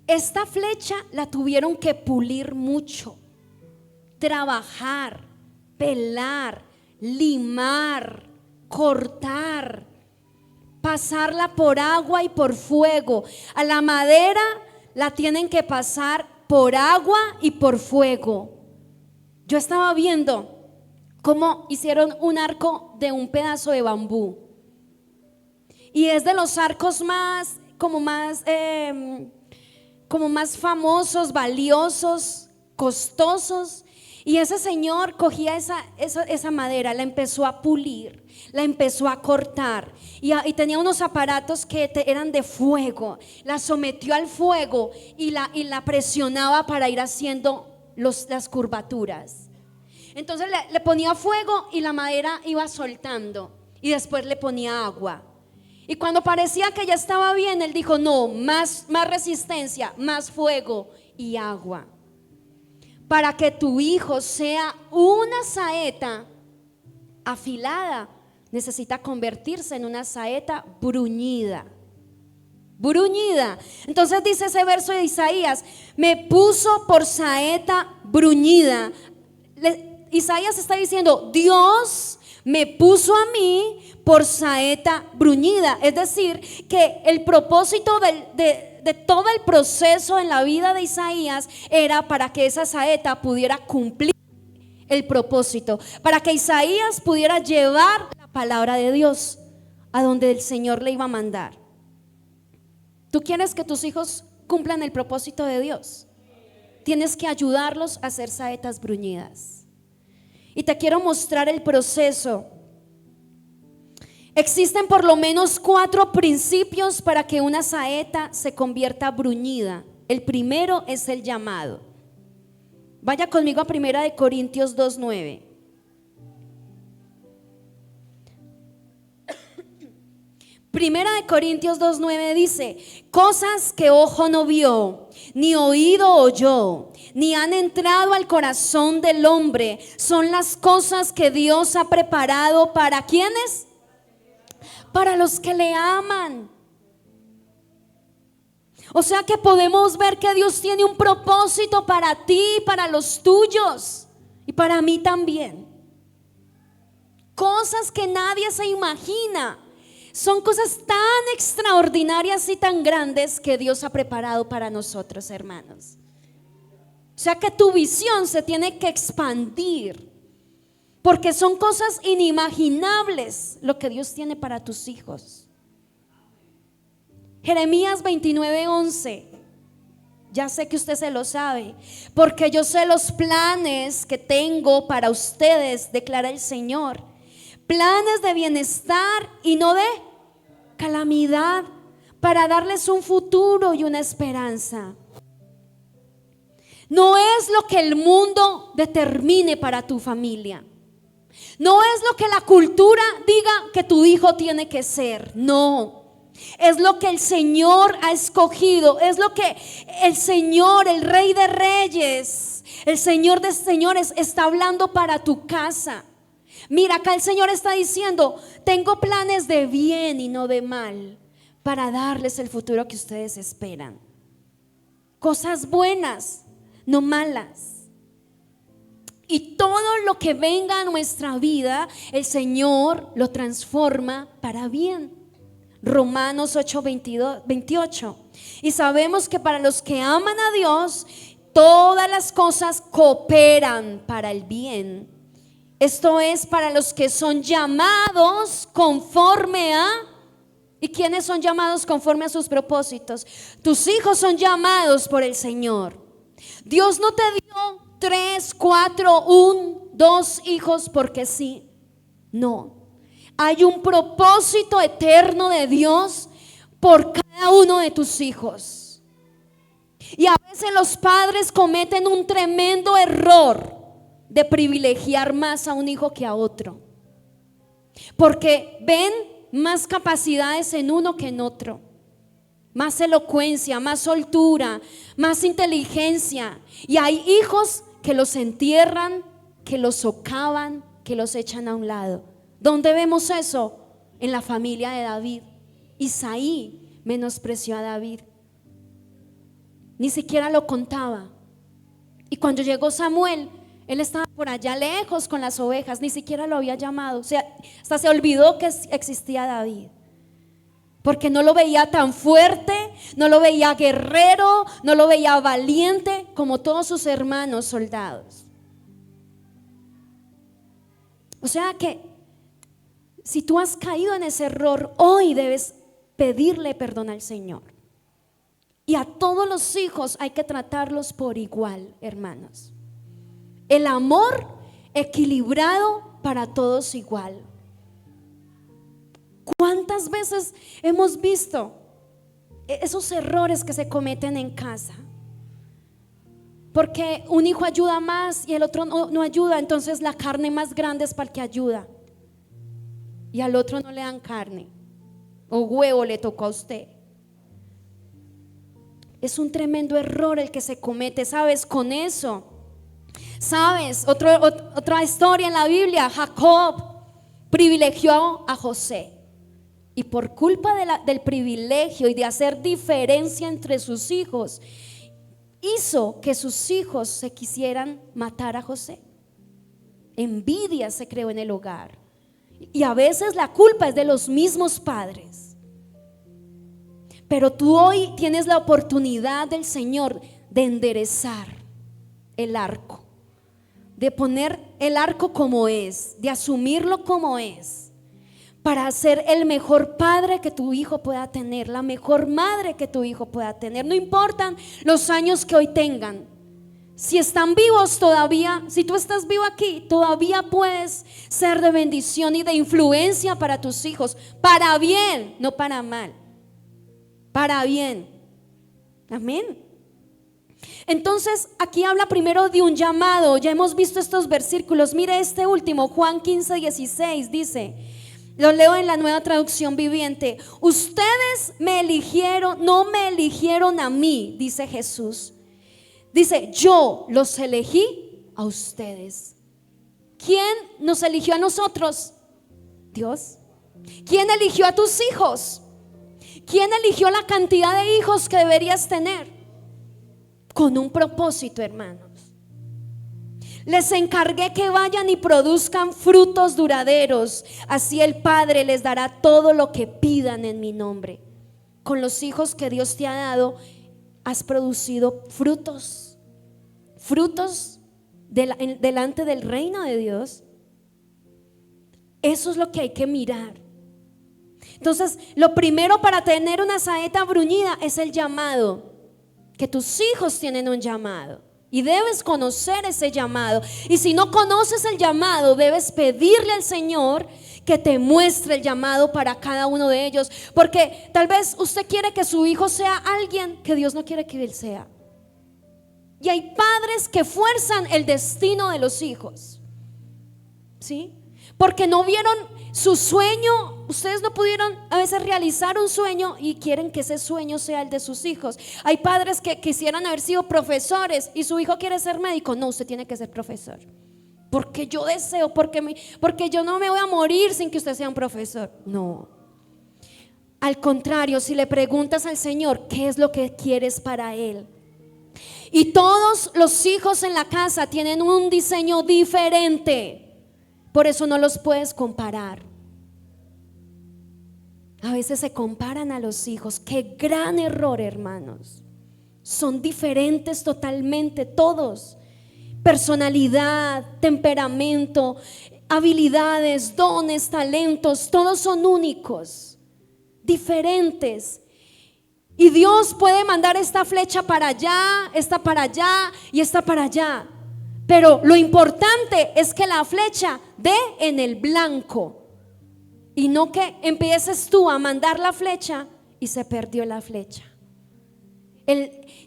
Esta flecha la tuvieron que pulir mucho, trabajar, pelar, limar, cortar, pasarla por agua y por fuego. A la madera la tienen que pasar por agua y por fuego. Yo estaba viendo cómo hicieron un arco de un pedazo de bambú, y es de los arcos más famosos, valiosos, costosos. Y ese señor cogía esa madera, la empezó a pulir, la empezó a cortar, y tenía unos aparatos que eran de fuego. La sometió al fuego y la presionaba para ir haciendo las curvaturas. Entonces le ponía fuego y la madera iba soltando, y después le ponía agua. Y cuando parecía que ya estaba bien, él dijo: no, más resistencia, más fuego y agua. Para que tu hijo sea una saeta afilada, necesita convertirse en una saeta bruñida. Bruñida. Entonces dice ese verso de Isaías: me puso por saeta bruñida. Isaías está diciendo: Dios me puso a mí por saeta bruñida. Es decir, que el propósito de todo el proceso en la vida de Isaías era para que esa saeta pudiera cumplir el propósito, para que Isaías pudiera llevar la palabra de Dios a donde el Señor le iba a mandar. ¿Tú quieres que tus hijos cumplan el propósito de Dios? Tienes que ayudarlos a hacer saetas bruñidas. Y te quiero mostrar el proceso. Existen por lo menos 4 principios para que una saeta se convierta bruñida. El primero es el llamado. Vaya conmigo a 1 Corintios 2:9. 1 Corintios 2:9 dice: cosas que ojo no vio, ni oído oyó, ni han entrado al corazón del hombre, son las cosas que Dios ha preparado para ¿quiénes? Para los que le aman. O sea que podemos ver que Dios tiene un propósito para ti, para los tuyos y para mí también. Cosas que nadie se imagina. Son cosas tan extraordinarias y tan grandes que Dios ha preparado para nosotros, hermanos. O sea que tu visión se tiene que expandir, porque son cosas inimaginables lo que Dios tiene para tus hijos. Jeremías 29:11. Ya sé que usted se lo sabe, porque yo sé los planes que tengo para ustedes, declara el Señor. Planes de bienestar y no de calamidad, para darles un futuro y una esperanza. No es lo que el mundo determine para tu familia. No es lo que la cultura diga que tu hijo tiene que ser. No. Es lo que el Señor ha escogido. Es lo que el Señor, el Rey de Reyes, el Señor de Señores está hablando para tu casa. Mira, acá el Señor está diciendo: tengo planes de bien y no de mal, para darles el futuro que ustedes esperan. Cosas buenas, no malas. Y todo lo que venga a nuestra vida, el Señor lo transforma para bien. Romanos 8:28. Y sabemos que para los que aman a Dios, todas las cosas cooperan para el bien. Esto es para los que son llamados conforme a... ¿Y quiénes son llamados conforme a sus propósitos? Tus hijos son llamados por el Señor. Dios no te dio 3, 4, 1, 2 hijos porque sí. No. Hay un propósito eterno de Dios por cada uno de tus hijos. Y a veces los padres cometen un tremendo error de privilegiar más a un hijo que a otro, porque ven más capacidades en uno que en otro. Más elocuencia, más soltura, más inteligencia. Y hay hijos que los entierran, que los socavan, que los echan a un lado. ¿Dónde vemos eso? En la familia de David. Isaí menospreció a David, ni siquiera lo contaba. Y cuando llegó Samuel, él estaba por allá lejos con las ovejas, ni siquiera lo había llamado. O sea, hasta se olvidó que existía David, porque no lo veía tan fuerte, no lo veía guerrero, no lo veía valiente como todos sus hermanos soldados. O sea que si tú has caído en ese error, hoy debes pedirle perdón al Señor. Y a todos los hijos hay que tratarlos por igual, hermanos. El amor equilibrado para todos igual. ¿Cuántas veces hemos visto esos errores que se cometen en casa? Porque un hijo ayuda más y el otro no ayuda, entonces la carne más grande es para el que ayuda y al otro no le dan carne, o huevo le tocó a usted. Es un tremendo error el que se comete, ¿sabes? Con eso, ¿sabes? Otra historia en la Biblia: Jacob privilegió a José, y por culpa del privilegio y de hacer diferencia entre sus hijos, hizo que sus hijos se quisieran matar a José. Envidia se creó en el hogar, y a veces la culpa es de los mismos padres. Pero tú hoy tienes la oportunidad del Señor de enderezar el arco, de poner el arco como es, de asumirlo como es, para ser el mejor padre que tu hijo pueda tener, la mejor madre que tu hijo pueda tener. No importan los años que hoy tengan. Si están vivos todavía, si tú estás vivo aquí, todavía puedes ser de bendición y de influencia para tus hijos, para bien, no para mal, para bien. Amén. Entonces aquí habla primero de un llamado. Ya hemos visto estos versículos. Mire este último, Juan 15:16 dice, lo leo en la Nueva Traducción Viviente: ustedes me eligieron, no me eligieron a mí, dice Jesús. Dice, yo los elegí a ustedes. ¿Quién nos eligió a nosotros? Dios. ¿Quién eligió a tus hijos? ¿Quién eligió la cantidad de hijos que deberías tener? Con un propósito, hermanos. Les encargué que vayan y produzcan frutos duraderos. Así el Padre les dará todo lo que pidan en mi nombre. Con los hijos que Dios te ha dado, has producido frutos. Frutos delante del reino de Dios. Eso es lo que hay que mirar. Entonces, lo primero para tener una saeta bruñida es el llamado. Que tus hijos tienen un llamado y debes conocer ese llamado. Y si no conoces el llamado, debes pedirle al Señor que te muestre el llamado para cada uno de ellos, porque tal vez usted quiere que su hijo sea alguien que Dios no quiere que él sea. Y hay padres que fuerzan el destino de los hijos, ¿sí? Porque no vieron su sueño. Ustedes no pudieron a veces realizar un sueño y quieren que ese sueño sea el de sus hijos. Hay padres que quisieran haber sido profesores y su hijo quiere ser médico. No, usted tiene que ser profesor, porque yo deseo, porque yo no me voy a morir sin que usted sea un profesor. No. Al contrario, si le preguntas al Señor qué es lo que quieres para él. Y todos los hijos en la casa tienen un diseño diferente, por eso no los puedes comparar. A veces se comparan a los hijos. Qué gran error, hermanos. Son diferentes totalmente todos. Personalidad, temperamento, habilidades, dones, talentos, todos son únicos, diferentes. Y Dios puede mandar esta flecha para allá, esta para allá y esta para allá. Pero lo importante es que la flecha dé en el blanco y no que empieces tú a mandar la flecha y se perdió la flecha.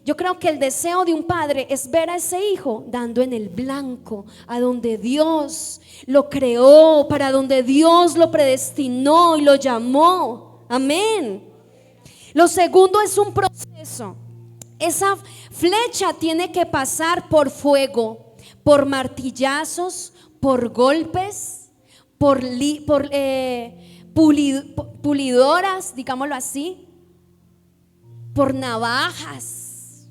Yo creo que el deseo de un padre es ver a ese hijo dando en el blanco, a donde Dios lo creó, para donde Dios lo predestinó y lo llamó. Amén. Lo segundo es un proceso. Esa flecha tiene que pasar por fuego, por martillazos, por golpes, por pulidoras, digámoslo así, por navajas.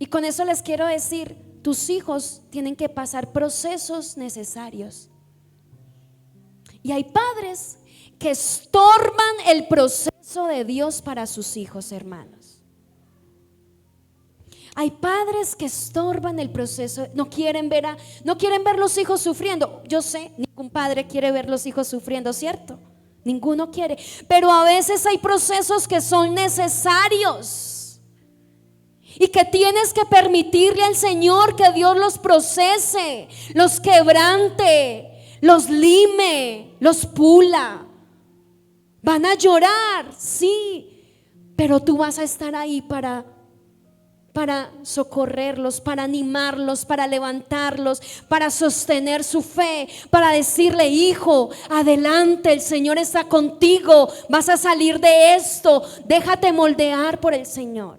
Y con eso les quiero decir, tus hijos tienen que pasar procesos necesarios. Y hay padres que estorban el proceso de Dios para sus hijos, hermanos. Hay padres que estorban el proceso, no quieren ver los hijos sufriendo. Yo sé, ningún padre quiere ver los hijos sufriendo, ¿cierto? Ninguno quiere, pero a veces hay procesos que son necesarios y que tienes que permitirle al Señor que Dios los procese, los quebrante, los lime, los pula. Van a llorar, sí, pero tú vas a estar ahí para socorrerlos, para animarlos, para levantarlos, para sostener su fe, para decirle: hijo, adelante, el Señor está contigo, vas a salir de esto, déjate moldear por el Señor.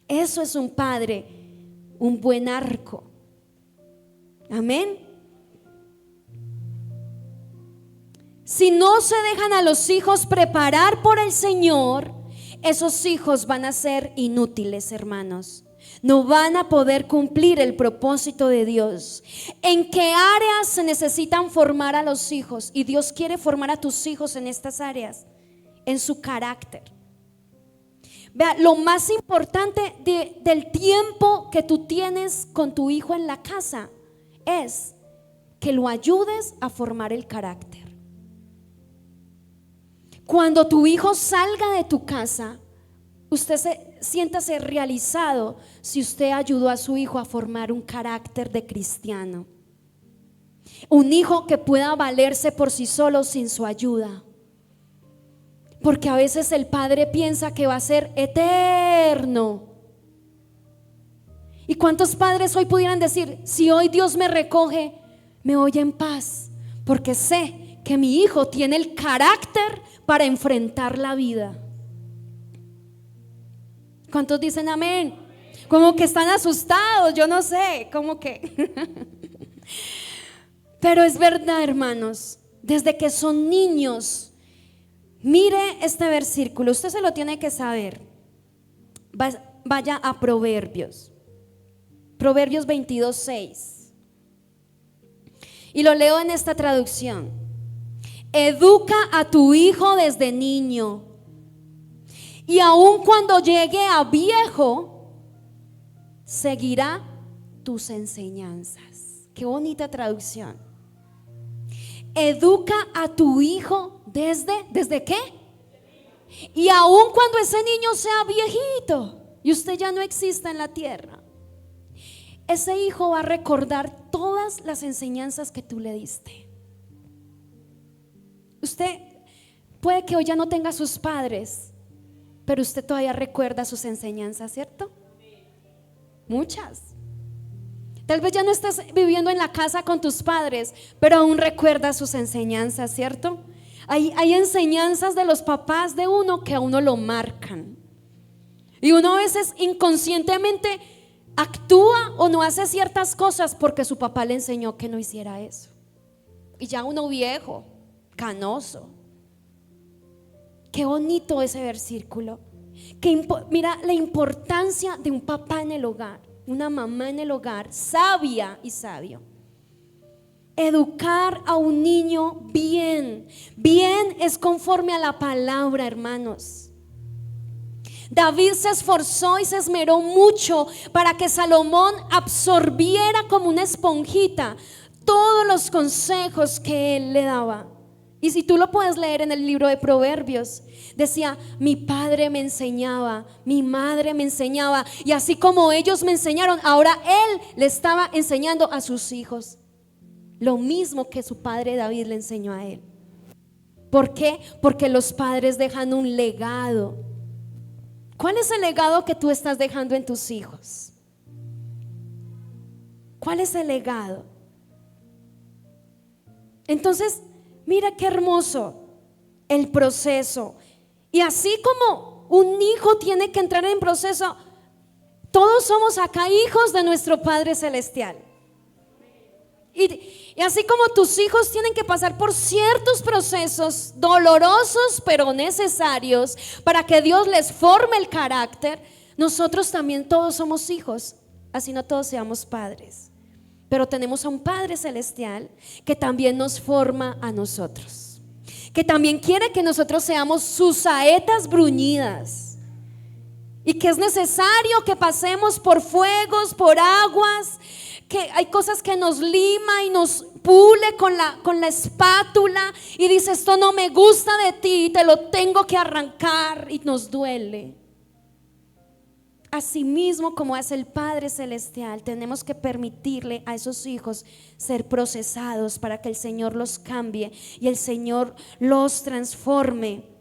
Eso es un padre, un buen arco. Amén. Si no se dejan a los hijos preparar por el Señor, esos hijos van a ser inútiles, hermanos. No van a poder cumplir el propósito de Dios. ¿En qué áreas se necesitan formar a los hijos? Y Dios quiere formar a tus hijos en estas áreas, en su carácter. Vea, lo más importante del tiempo que tú tienes con tu hijo en la casa es que lo ayudes a formar el carácter. Cuando tu hijo salga de tu casa, siéntase realizado si usted ayudó a su hijo a formar un carácter de cristiano. Un hijo que pueda valerse por sí solo sin su ayuda. Porque a veces el padre piensa que va a ser eterno. ¿Y cuántos padres hoy pudieran decir: si hoy Dios me recoge, me voy en paz, porque sé que mi hijo tiene el carácter para enfrentar la vida? ¿Cuántos dicen amén? Como que están asustados, yo no sé, como que pero es verdad, hermanos, desde que son niños. Mire este versículo, usted se lo tiene que saber. Vaya a Proverbios 22:6, y lo leo en esta traducción: educa a tu hijo desde niño, y aun cuando llegue a viejo, seguirá tus enseñanzas. Qué bonita traducción. Educa a tu hijo ¿desde qué? Y aun cuando ese niño sea viejito y usted ya no exista en la tierra, ese hijo va a recordar todas las enseñanzas que tú le diste. Usted puede que hoy ya no tenga sus padres, pero usted todavía recuerda sus enseñanzas, ¿cierto? Muchas. Tal vez ya no estás viviendo en la casa con tus padres, pero aún recuerdas sus enseñanzas, ¿cierto? Hay enseñanzas de los papás de uno que a uno lo marcan. Y uno a veces inconscientemente actúa o no hace ciertas cosas porque su papá le enseñó que no hiciera eso. Y ya uno viejo, canoso. Qué bonito ese versículo. Mira la importancia de un papá en el hogar, una mamá en el hogar, sabia y sabio. Educar a un niño bien es conforme a la palabra, hermanos. David se esforzó y se esmeró mucho para que Salomón absorbiera como una esponjita todos los consejos que él le daba. Y si tú lo puedes leer en el libro de Proverbios, decía: mi padre me enseñaba, mi madre me enseñaba, y así como ellos me enseñaron, ahora él le estaba enseñando a sus hijos lo mismo que su padre David le enseñó a él. ¿Por qué? Porque los padres dejan un legado. ¿Cuál es el legado que tú estás dejando en tus hijos? ¿Cuál es el legado? Entonces, mira qué hermoso el proceso. Y así como un hijo tiene que entrar en proceso, todos somos acá hijos de nuestro Padre Celestial. Y así como tus hijos tienen que pasar por ciertos procesos dolorosos pero necesarios para que Dios les forme el carácter, nosotros también todos somos hijos, así no todos seamos padres. Pero tenemos a un Padre Celestial que también nos forma a nosotros, que también quiere que nosotros seamos sus saetas bruñidas, y que es necesario que pasemos por fuegos, por aguas, que hay cosas que nos lima y nos pule con la espátula y dice: esto no me gusta de ti, te lo tengo que arrancar, y nos duele. Asimismo, como hace el Padre Celestial, tenemos que permitirle a esos hijos ser procesados para que el Señor los cambie y el Señor los transforme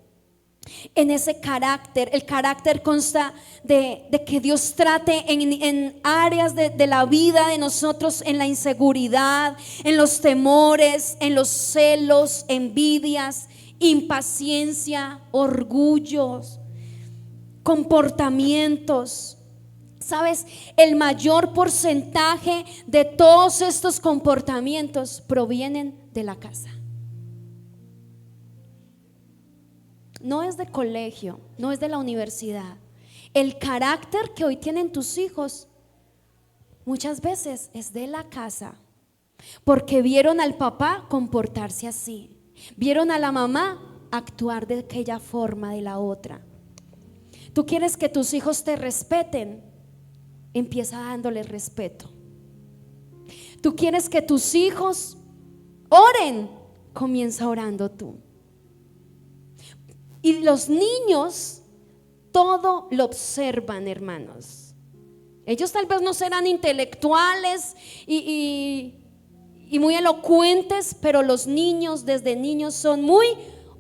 en ese carácter. El carácter consta de que Dios trate en áreas de la vida de nosotros, en la inseguridad, en los temores, en los celos, envidias, impaciencia, orgullos, comportamientos. ¿Sabes? El mayor porcentaje de todos estos comportamientos provienen de la casa. No es de colegio, no es de la universidad. El carácter que hoy tienen tus hijos muchas veces es de la casa, porque vieron al papá comportarse así, vieron a la mamá actuar de aquella forma de la otra. Tú quieres que tus hijos te respeten, empieza dándoles respeto. Tú quieres que tus hijos oren, comienza orando tú. Y los niños todo lo observan, hermanos. Ellos tal vez no serán intelectuales y muy elocuentes, pero los niños desde niños son muy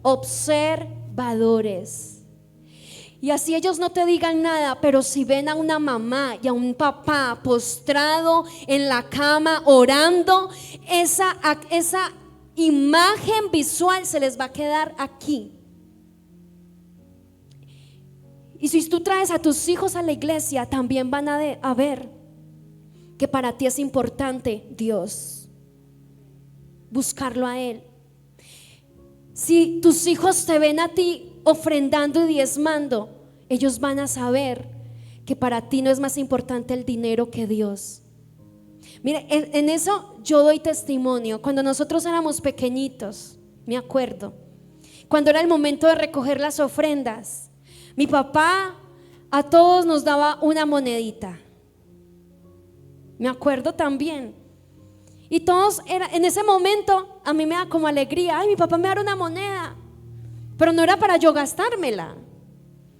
observadores. Y así ellos no te digan nada, pero si ven a una mamá y a un papá postrado en la cama orando, esa imagen visual se les va a quedar aquí. Y si tú traes a tus hijos a la iglesia, también van a ver que para ti es importante Dios, buscarlo a Él. Si tus hijos te ven a ti ofrendando y diezmando, ellos van a saber que para ti no es más importante el dinero que Dios. Mire, en eso yo doy testimonio. Cuando nosotros éramos pequeñitos, me acuerdo, cuando era el momento de recoger las ofrendas, mi papá a todos nos daba una monedita. Me acuerdo también. Y todos, en ese momento, a mí me da como alegría. Ay, mi papá me da una moneda. Pero no era para yo gastármela.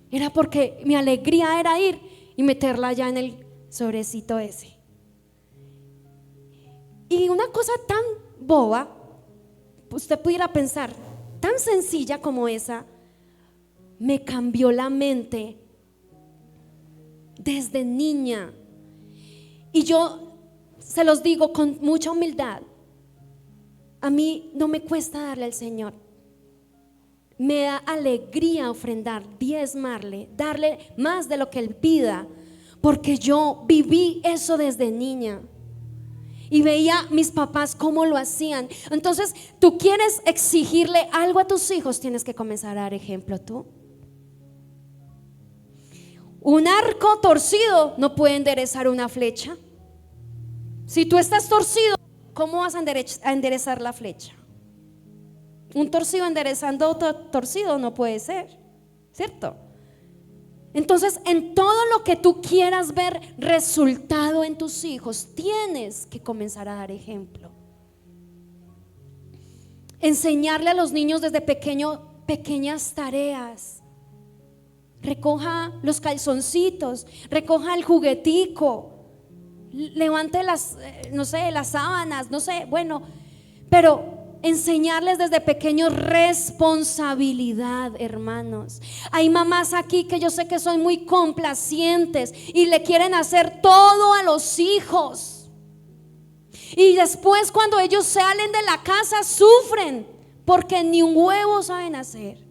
Era porque mi alegría era ir y meterla ya en el sobrecito ese. una cosa tan boba, usted pudiera pensar, tan sencilla como esa, me cambió la mente desde niña. Y yo se los digo con mucha humildad, a mí no me cuesta darle al Señor. Me da alegría ofrendar, diezmarle, darle más de lo que Él pida, porque yo viví eso desde niña y veía mis papás cómo lo hacían. Entonces, tú quieres exigirle algo a tus hijos, tienes que comenzar a dar ejemplo tú. Un arco torcido no puede enderezar una flecha. Si tú estás torcido, ¿cómo vas a enderezar la flecha? Un torcido enderezando otro torcido no puede ser, ¿cierto? Entonces, en todo lo que tú quieras ver resultado en tus hijos, tienes que comenzar a dar ejemplo. Enseñarle a los niños desde pequeñas tareas. Recoja los calzoncitos, recoja el juguetico, levante las sábanas, bueno, pero enseñarles desde pequeños responsabilidad, hermanos. Hay mamás aquí que yo sé que son muy complacientes y le quieren hacer todo a los hijos, y después cuando ellos salen de la casa sufren porque ni un huevo saben hacer.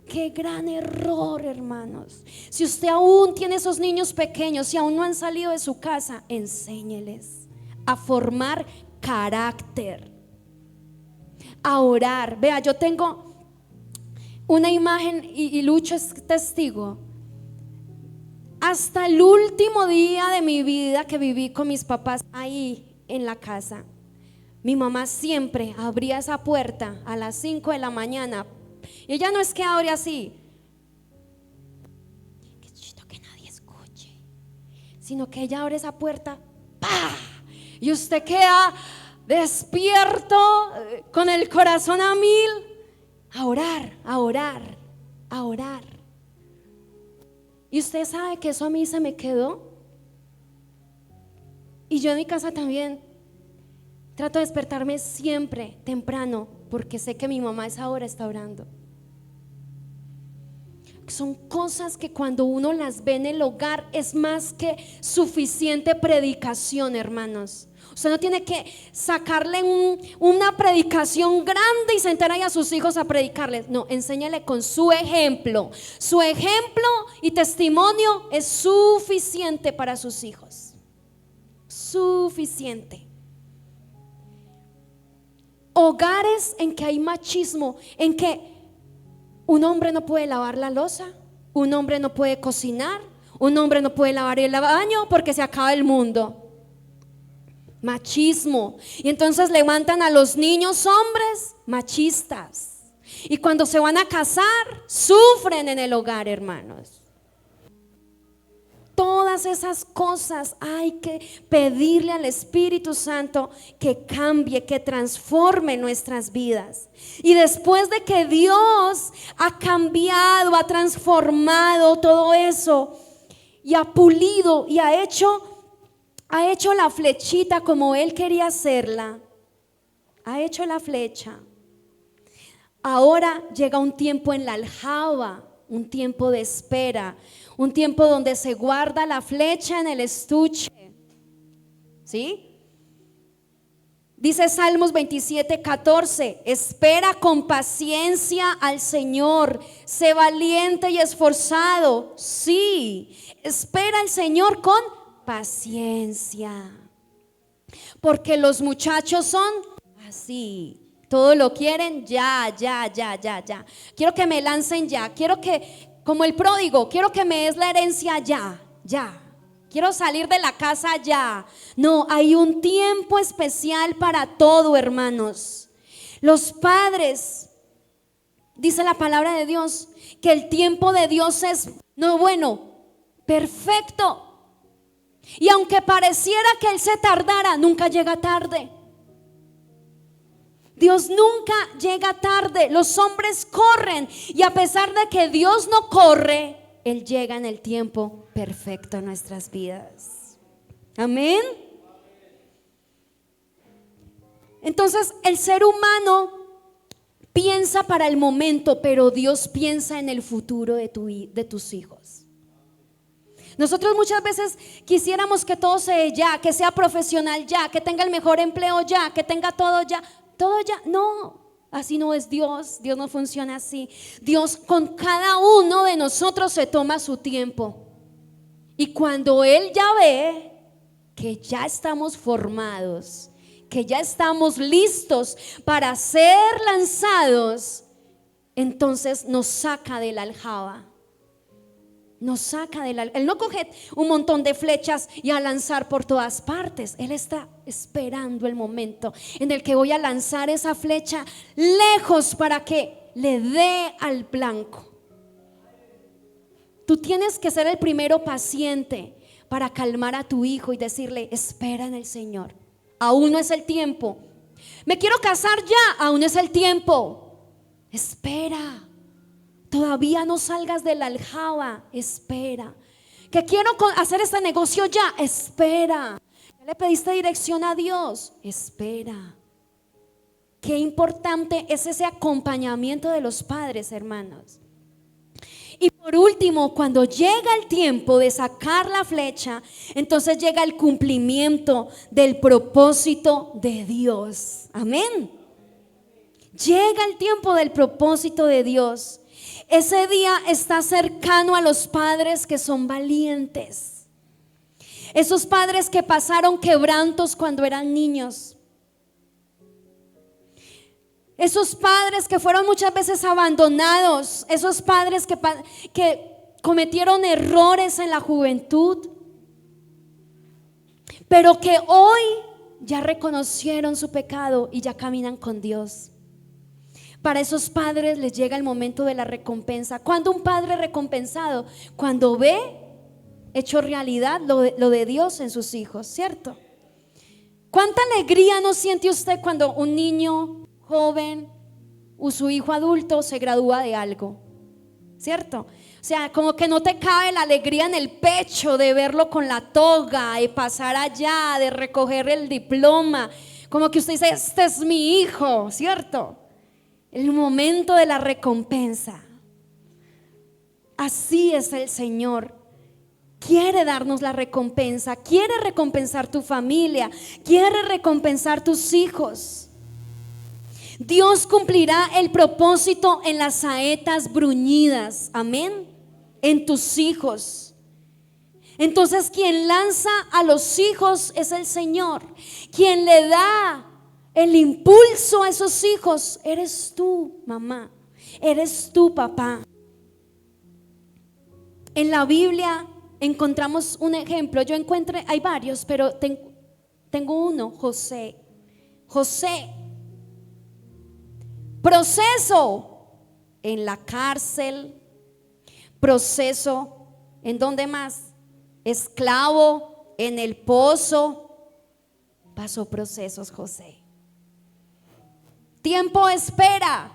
Qué gran error, hermanos. Si usted aún tiene esos niños pequeños, si aún no han salido de su casa, enséñeles a formar carácter, a orar. Vea, yo tengo una imagen y Lucho es testigo. Hasta el último día de mi vida que viví con mis papás ahí en la casa, mi mamá siempre abría esa puerta a las 5 de la mañana. Y ella no es que abre así, que nadie escuche, sino que ella abre esa puerta, ¡pah! Y usted queda despierto con el corazón a mil, a orar, a orar, a orar. Y usted sabe que eso a mí se me quedó. Y yo en mi casa también trato de despertarme siempre temprano, porque sé que mi mamá a esa hora está orando. Son cosas que cuando uno las ve en el hogar es más que suficiente predicación, hermanos. Usted no tiene que sacarle una predicación grande y sentar ahí a sus hijos a predicarles. No, enséñale con su ejemplo. Su ejemplo y testimonio es suficiente para sus hijos. Suficiente. Hogares en que hay machismo, en que un hombre no puede lavar la loza, un hombre no puede cocinar, un hombre no puede lavar el baño porque se acaba el mundo. Machismo. Y entonces levantan a los niños hombres machistas. Y cuando se van a casar, sufren en el hogar, hermanos. Todas esas cosas hay que pedirle al Espíritu Santo que cambie, que transforme nuestras vidas. Y después de que Dios ha cambiado, ha transformado todo eso y ha pulido y ha hecho la flechita como Él quería hacerla, ha hecho la flecha. Ahora llega un tiempo en la aljaba, un tiempo de espera, un tiempo donde se guarda la flecha en el estuche. ¿Sí? Dice Salmos 27:14: espera con paciencia al Señor, sé valiente y esforzado. Sí, espera al Señor con paciencia, porque los muchachos son así. Todo lo quieren ya. Quiero que me lancen ya. Quiero que, como el pródigo, quiero que me des la herencia ya. Quiero salir de la casa ya. No, hay un tiempo especial para todo, hermanos. Los padres, dice la palabra de Dios, que el tiempo de Dios es, perfecto. Y aunque pareciera que Él se tardara, nunca llega tarde. Dios nunca llega tarde. Los hombres corren, y a pesar de que Dios no corre, Él llega en el tiempo perfecto en nuestras vidas. Amén. Entonces el ser humano piensa para el momento, pero Dios piensa en el futuro de tus hijos. Nosotros muchas veces quisiéramos que todo sea ya, que sea profesional ya, que tenga el mejor empleo ya, que tenga todo ya. No, así no es Dios. Dios no funciona así. Dios con cada uno de nosotros se toma su tiempo. Y cuando Él ya ve que ya estamos formados, que ya estamos listos para ser lanzados, entonces nos saca de la aljaba. Él no coge un montón de flechas y a lanzar por todas partes. Él está esperando el momento en el que voy a lanzar esa flecha lejos para que le dé al blanco. Tú tienes que ser el primero paciente para calmar a tu hijo y decirle: espera en el Señor, aún no es el tiempo. Me quiero casar ya, aún no es el tiempo. Espera. Todavía no salgas de la aljaba, espera. Que quiero hacer este negocio ya, espera. ¿Ya le pediste dirección a Dios? Espera. Qué importante es ese acompañamiento de los padres, hermanos. Y por último, cuando llega el tiempo de sacar la flecha, entonces llega el cumplimiento del propósito de Dios. Amén. Llega el tiempo del propósito de Dios. Ese día está cercano a los padres que son valientes. Esos padres que pasaron quebrantos cuando eran niños. Esos padres que fueron muchas veces abandonados. Esos padres que cometieron errores en la juventud, pero que hoy ya reconocieron su pecado y ya caminan con Dios. Para esos padres les llega el momento de la recompensa. ¿Cuándo un padre recompensado? Cuando ve hecho realidad lo de Dios en sus hijos, ¿cierto? ¿Cuánta alegría no siente usted cuando un niño joven o su hijo adulto se gradúa de algo? ¿Cierto? O sea, como que no te cabe la alegría en el pecho de verlo con la toga, de pasar allá, de recoger el diploma. Como que usted dice: este es mi hijo, ¿cierto? El momento de la recompensa. Así es el Señor. Quiere darnos la recompensa. Quiere recompensar tu familia. Quiere recompensar tus hijos. Dios cumplirá el propósito en las saetas bruñidas. Amén. En tus hijos. Entonces quien lanza a los hijos es el Señor. Quien le da el impulso a esos hijos eres tú, mamá. Eres tú, papá. En la Biblia encontramos un ejemplo. Yo encontré, hay varios, pero tengo uno, José. José, proceso en la cárcel, proceso en donde más, esclavo en el pozo. Pasó procesos José. Tiempo espera,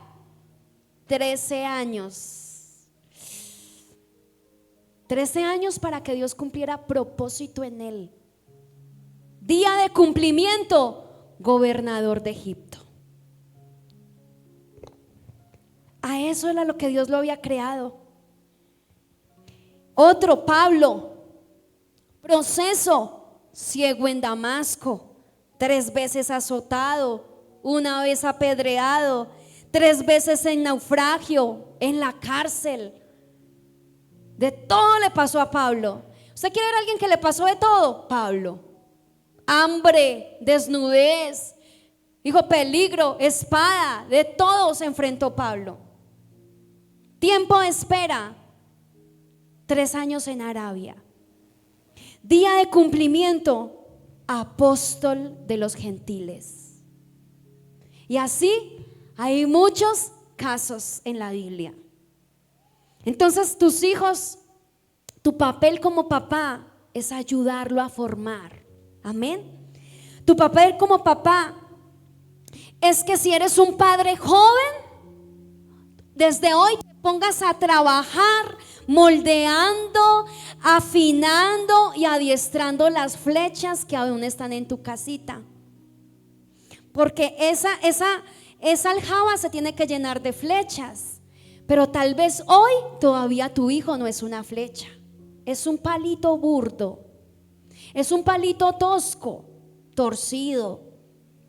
13 años. 13 años para que Dios cumpliera propósito en él. Día de cumplimiento, gobernador de Egipto. A eso era lo que Dios lo había creado. Otro, Pablo, proceso, ciego en Damasco, 3 veces azotado, 1 vez apedreado, 3 veces en naufragio, en la cárcel. De todo le pasó a Pablo. ¿Usted quiere ver a alguien que le pasó de todo? Pablo. Hambre, desnudez, dijo peligro, espada, de todo se enfrentó Pablo. Tiempo de espera, 3 años en Arabia. Día de cumplimiento, apóstol de los gentiles. Y así hay muchos casos en la Biblia. Entonces tus hijos, tu papel como papá es ayudarlo a formar. Amén. Tu papel como papá es que si eres un padre joven, desde hoy te pongas a trabajar moldeando, afinando y adiestrando las flechas que aún están en tu casita. porque esa aljaba se tiene que llenar de flechas. Pero tal vez hoy todavía tu hijo no es una flecha, es un palito burdo, es un palito tosco, torcido,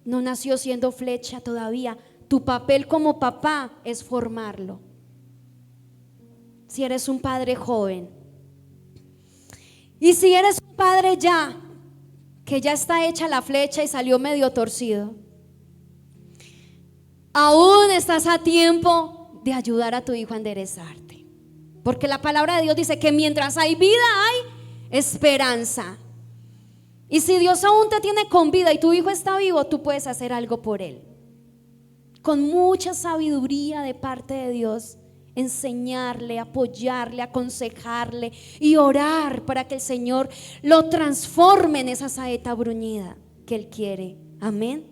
no nació siendo flecha todavía. Tu papel como papá es formarlo. Si eres un padre joven, y si eres un padre ya, que ya está hecha la flecha y salió medio torcido, aún estás a tiempo de ayudar a tu hijo a enderezarte, porque la palabra de Dios dice que mientras hay vida hay esperanza. Y si Dios aún te tiene con vida y tu hijo está vivo, tú puedes hacer algo por él, con mucha sabiduría de parte de Dios, enseñarle, apoyarle, aconsejarle y orar para que el Señor lo transforme en esa saeta bruñida que Él quiere. Amén.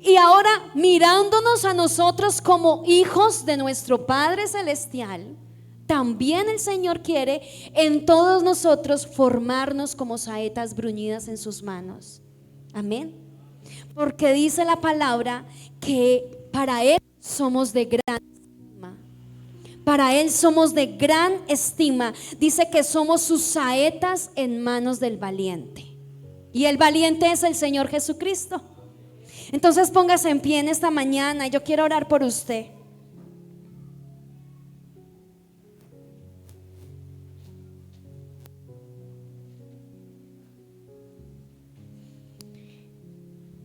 Y ahora, mirándonos a nosotros como hijos de nuestro Padre Celestial, también el Señor quiere en todos nosotros formarnos como saetas bruñidas en sus manos. Amén. Porque dice la palabra que para Él somos de gran estima. Para Él somos de gran estima. Dice que somos sus saetas en manos del valiente. Y el valiente es el Señor Jesucristo. Entonces póngase en pie en esta mañana. Yo quiero orar por usted.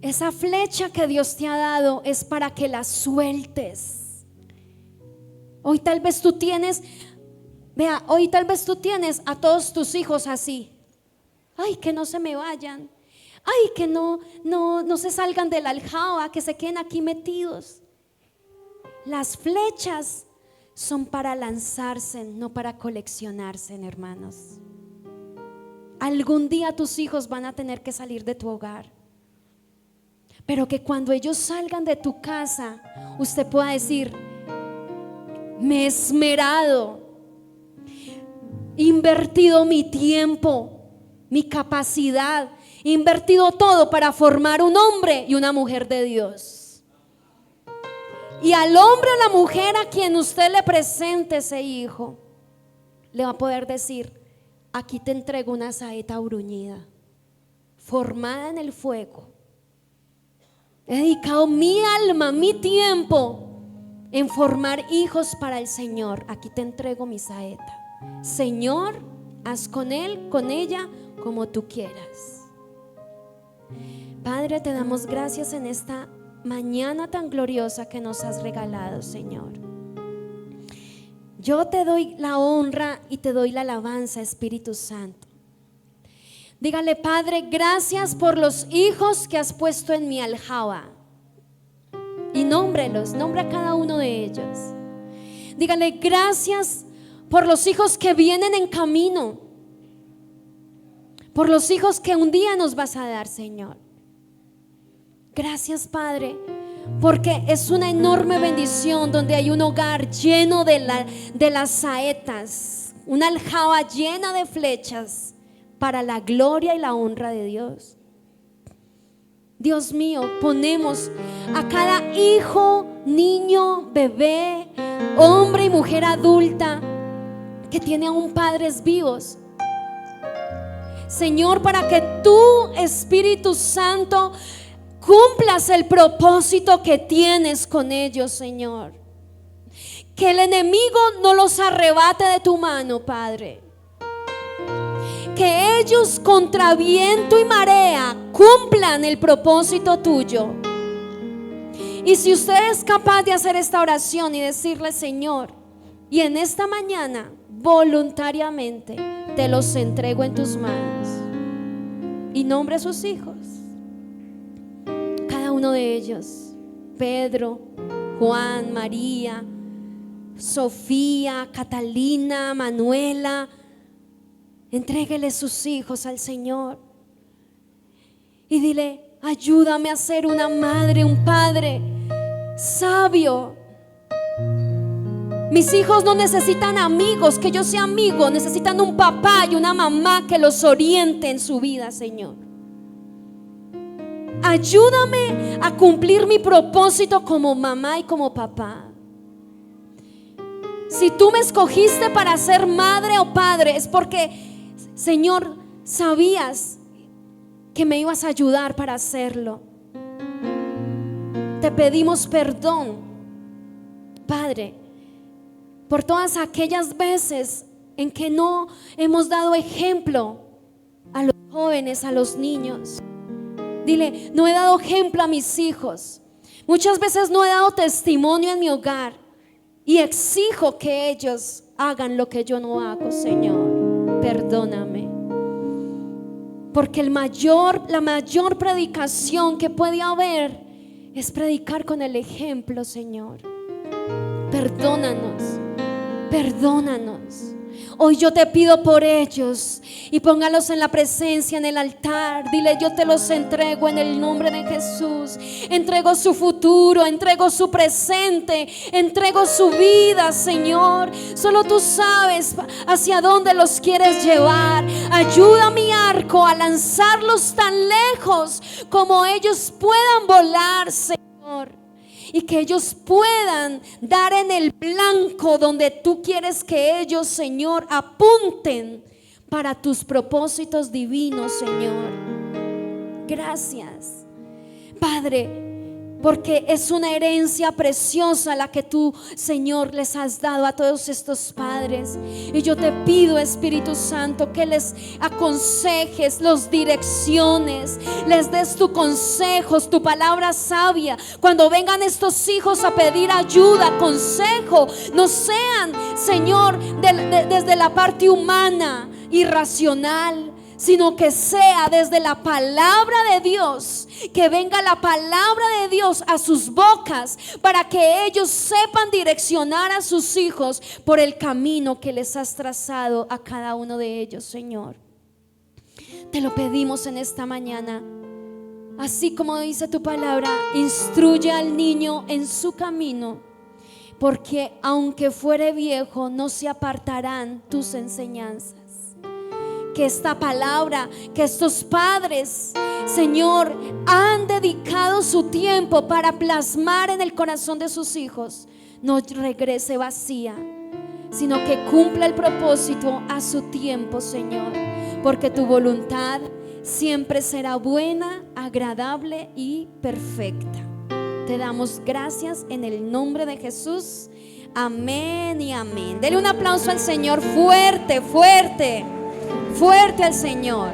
Esa flecha que Dios te ha dado es para que la sueltes. Hoy tal vez tú tienes, hoy tal vez tú tienes a todos tus hijos así. Ay, que no se me vayan. Ay, que no se salgan de la aljaba, que se queden aquí metidos. Las flechas son para lanzarse, no para coleccionarse, hermanos. Algún día tus hijos van a tener que salir de tu hogar, pero que cuando ellos salgan de tu casa, usted pueda decir: me he esmerado, he invertido mi tiempo, mi capacidad, he invertido todo para formar un hombre y una mujer de Dios. Y al hombre o la mujer a quien usted le presente ese hijo, le va a poder decir: aquí te entrego una saeta bruñida, formada en el fuego. He dedicado mi alma, mi tiempo en formar hijos para el Señor. Aquí te entrego mi saeta. Señor, haz con él, con ella, como tú quieras. Padre, te damos gracias en esta mañana tan gloriosa que nos has regalado, Señor. Yo te doy la honra y te doy la alabanza, Espíritu Santo. Dígale: Padre, gracias por los hijos que has puesto en mi aljaba. Y nómbrelos, nombre a cada uno de ellos. Dígale: gracias por los hijos que vienen en camino, por los hijos que un día nos vas a dar, Señor. Gracias, Padre, porque es una enorme bendición donde hay un hogar lleno de las saetas, una aljaba llena de flechas para la gloria y la honra de Dios. Dios mío, ponemos a cada hijo, niño, bebé, hombre y mujer adulta que tiene aún padres vivos, Señor, para que tú, Espíritu Santo, cumplas el propósito que tienes con ellos, Señor. Que el enemigo no los arrebate de tu mano, Padre. Que ellos, contra viento y marea, cumplan el propósito tuyo. Y si usted es capaz de hacer esta oración y decirle: Señor, y en esta mañana voluntariamente te los entrego en tus manos, y nombre a sus hijos, cada uno de ellos: Pedro, Juan, María, Sofía, Catalina, Manuela. Entréguele sus hijos al Señor y dile: ayúdame a ser una madre, un padre sabio. Mis hijos no necesitan amigos, que yo sea amigo, necesitan un papá y una mamá que los oriente en su vida, Señor. Ayúdame a cumplir mi propósito como mamá y como papá. Si tú me escogiste para ser madre o padre, es porque, Señor, sabías que me ibas a ayudar para hacerlo. Te pedimos perdón, Padre, por todas aquellas veces en que no hemos dado ejemplo a los jóvenes, a los niños. Dile, no he dado ejemplo a mis hijos. Muchas veces no he dado testimonio en mi hogar y exijo que ellos hagan lo que yo no hago, Señor. Perdóname. Porque la mayor predicación que puede haber es predicar con el ejemplo, Señor. Perdónanos, perdónanos. Hoy yo te pido por ellos y póngalos en la presencia, en el altar. Dile, yo te los entrego en el nombre de Jesús. Entrego su futuro, entrego su presente, entrego su vida, Señor. Solo tú sabes hacia dónde los quieres llevar. Ayuda a mi arco a lanzarlos tan lejos como ellos puedan volar, Señor. Y que ellos puedan dar en el blanco donde tú quieres que ellos, Señor, apunten para tus propósitos divinos, Señor. Gracias, Padre, porque es una herencia preciosa la que tú, Señor, les has dado a todos estos padres. Y yo te pido, Espíritu Santo, que les aconsejes, los direcciones, les des tu consejos, tu palabra sabia. Cuando vengan estos hijos a pedir ayuda, consejo, no sean, Señor, desde la parte humana, irracional, sino que sea desde la palabra de Dios, que venga la palabra de Dios a sus bocas para que ellos sepan direccionar a sus hijos por el camino que les has trazado a cada uno de ellos, Señor. Te lo pedimos en esta mañana, así como dice tu palabra, instruye al niño en su camino, porque aunque fuere viejo no se apartarán tus enseñanzas. Que esta palabra, que estos padres, Señor, han dedicado su tiempo para plasmar en el corazón de sus hijos, no regrese vacía, sino que cumpla el propósito a su tiempo, Señor, porque tu voluntad siempre será buena, agradable y perfecta. Te damos gracias en el nombre de Jesús. Amén y amén. Dele un aplauso al Señor fuerte, fuerte. Fuerte al Señor.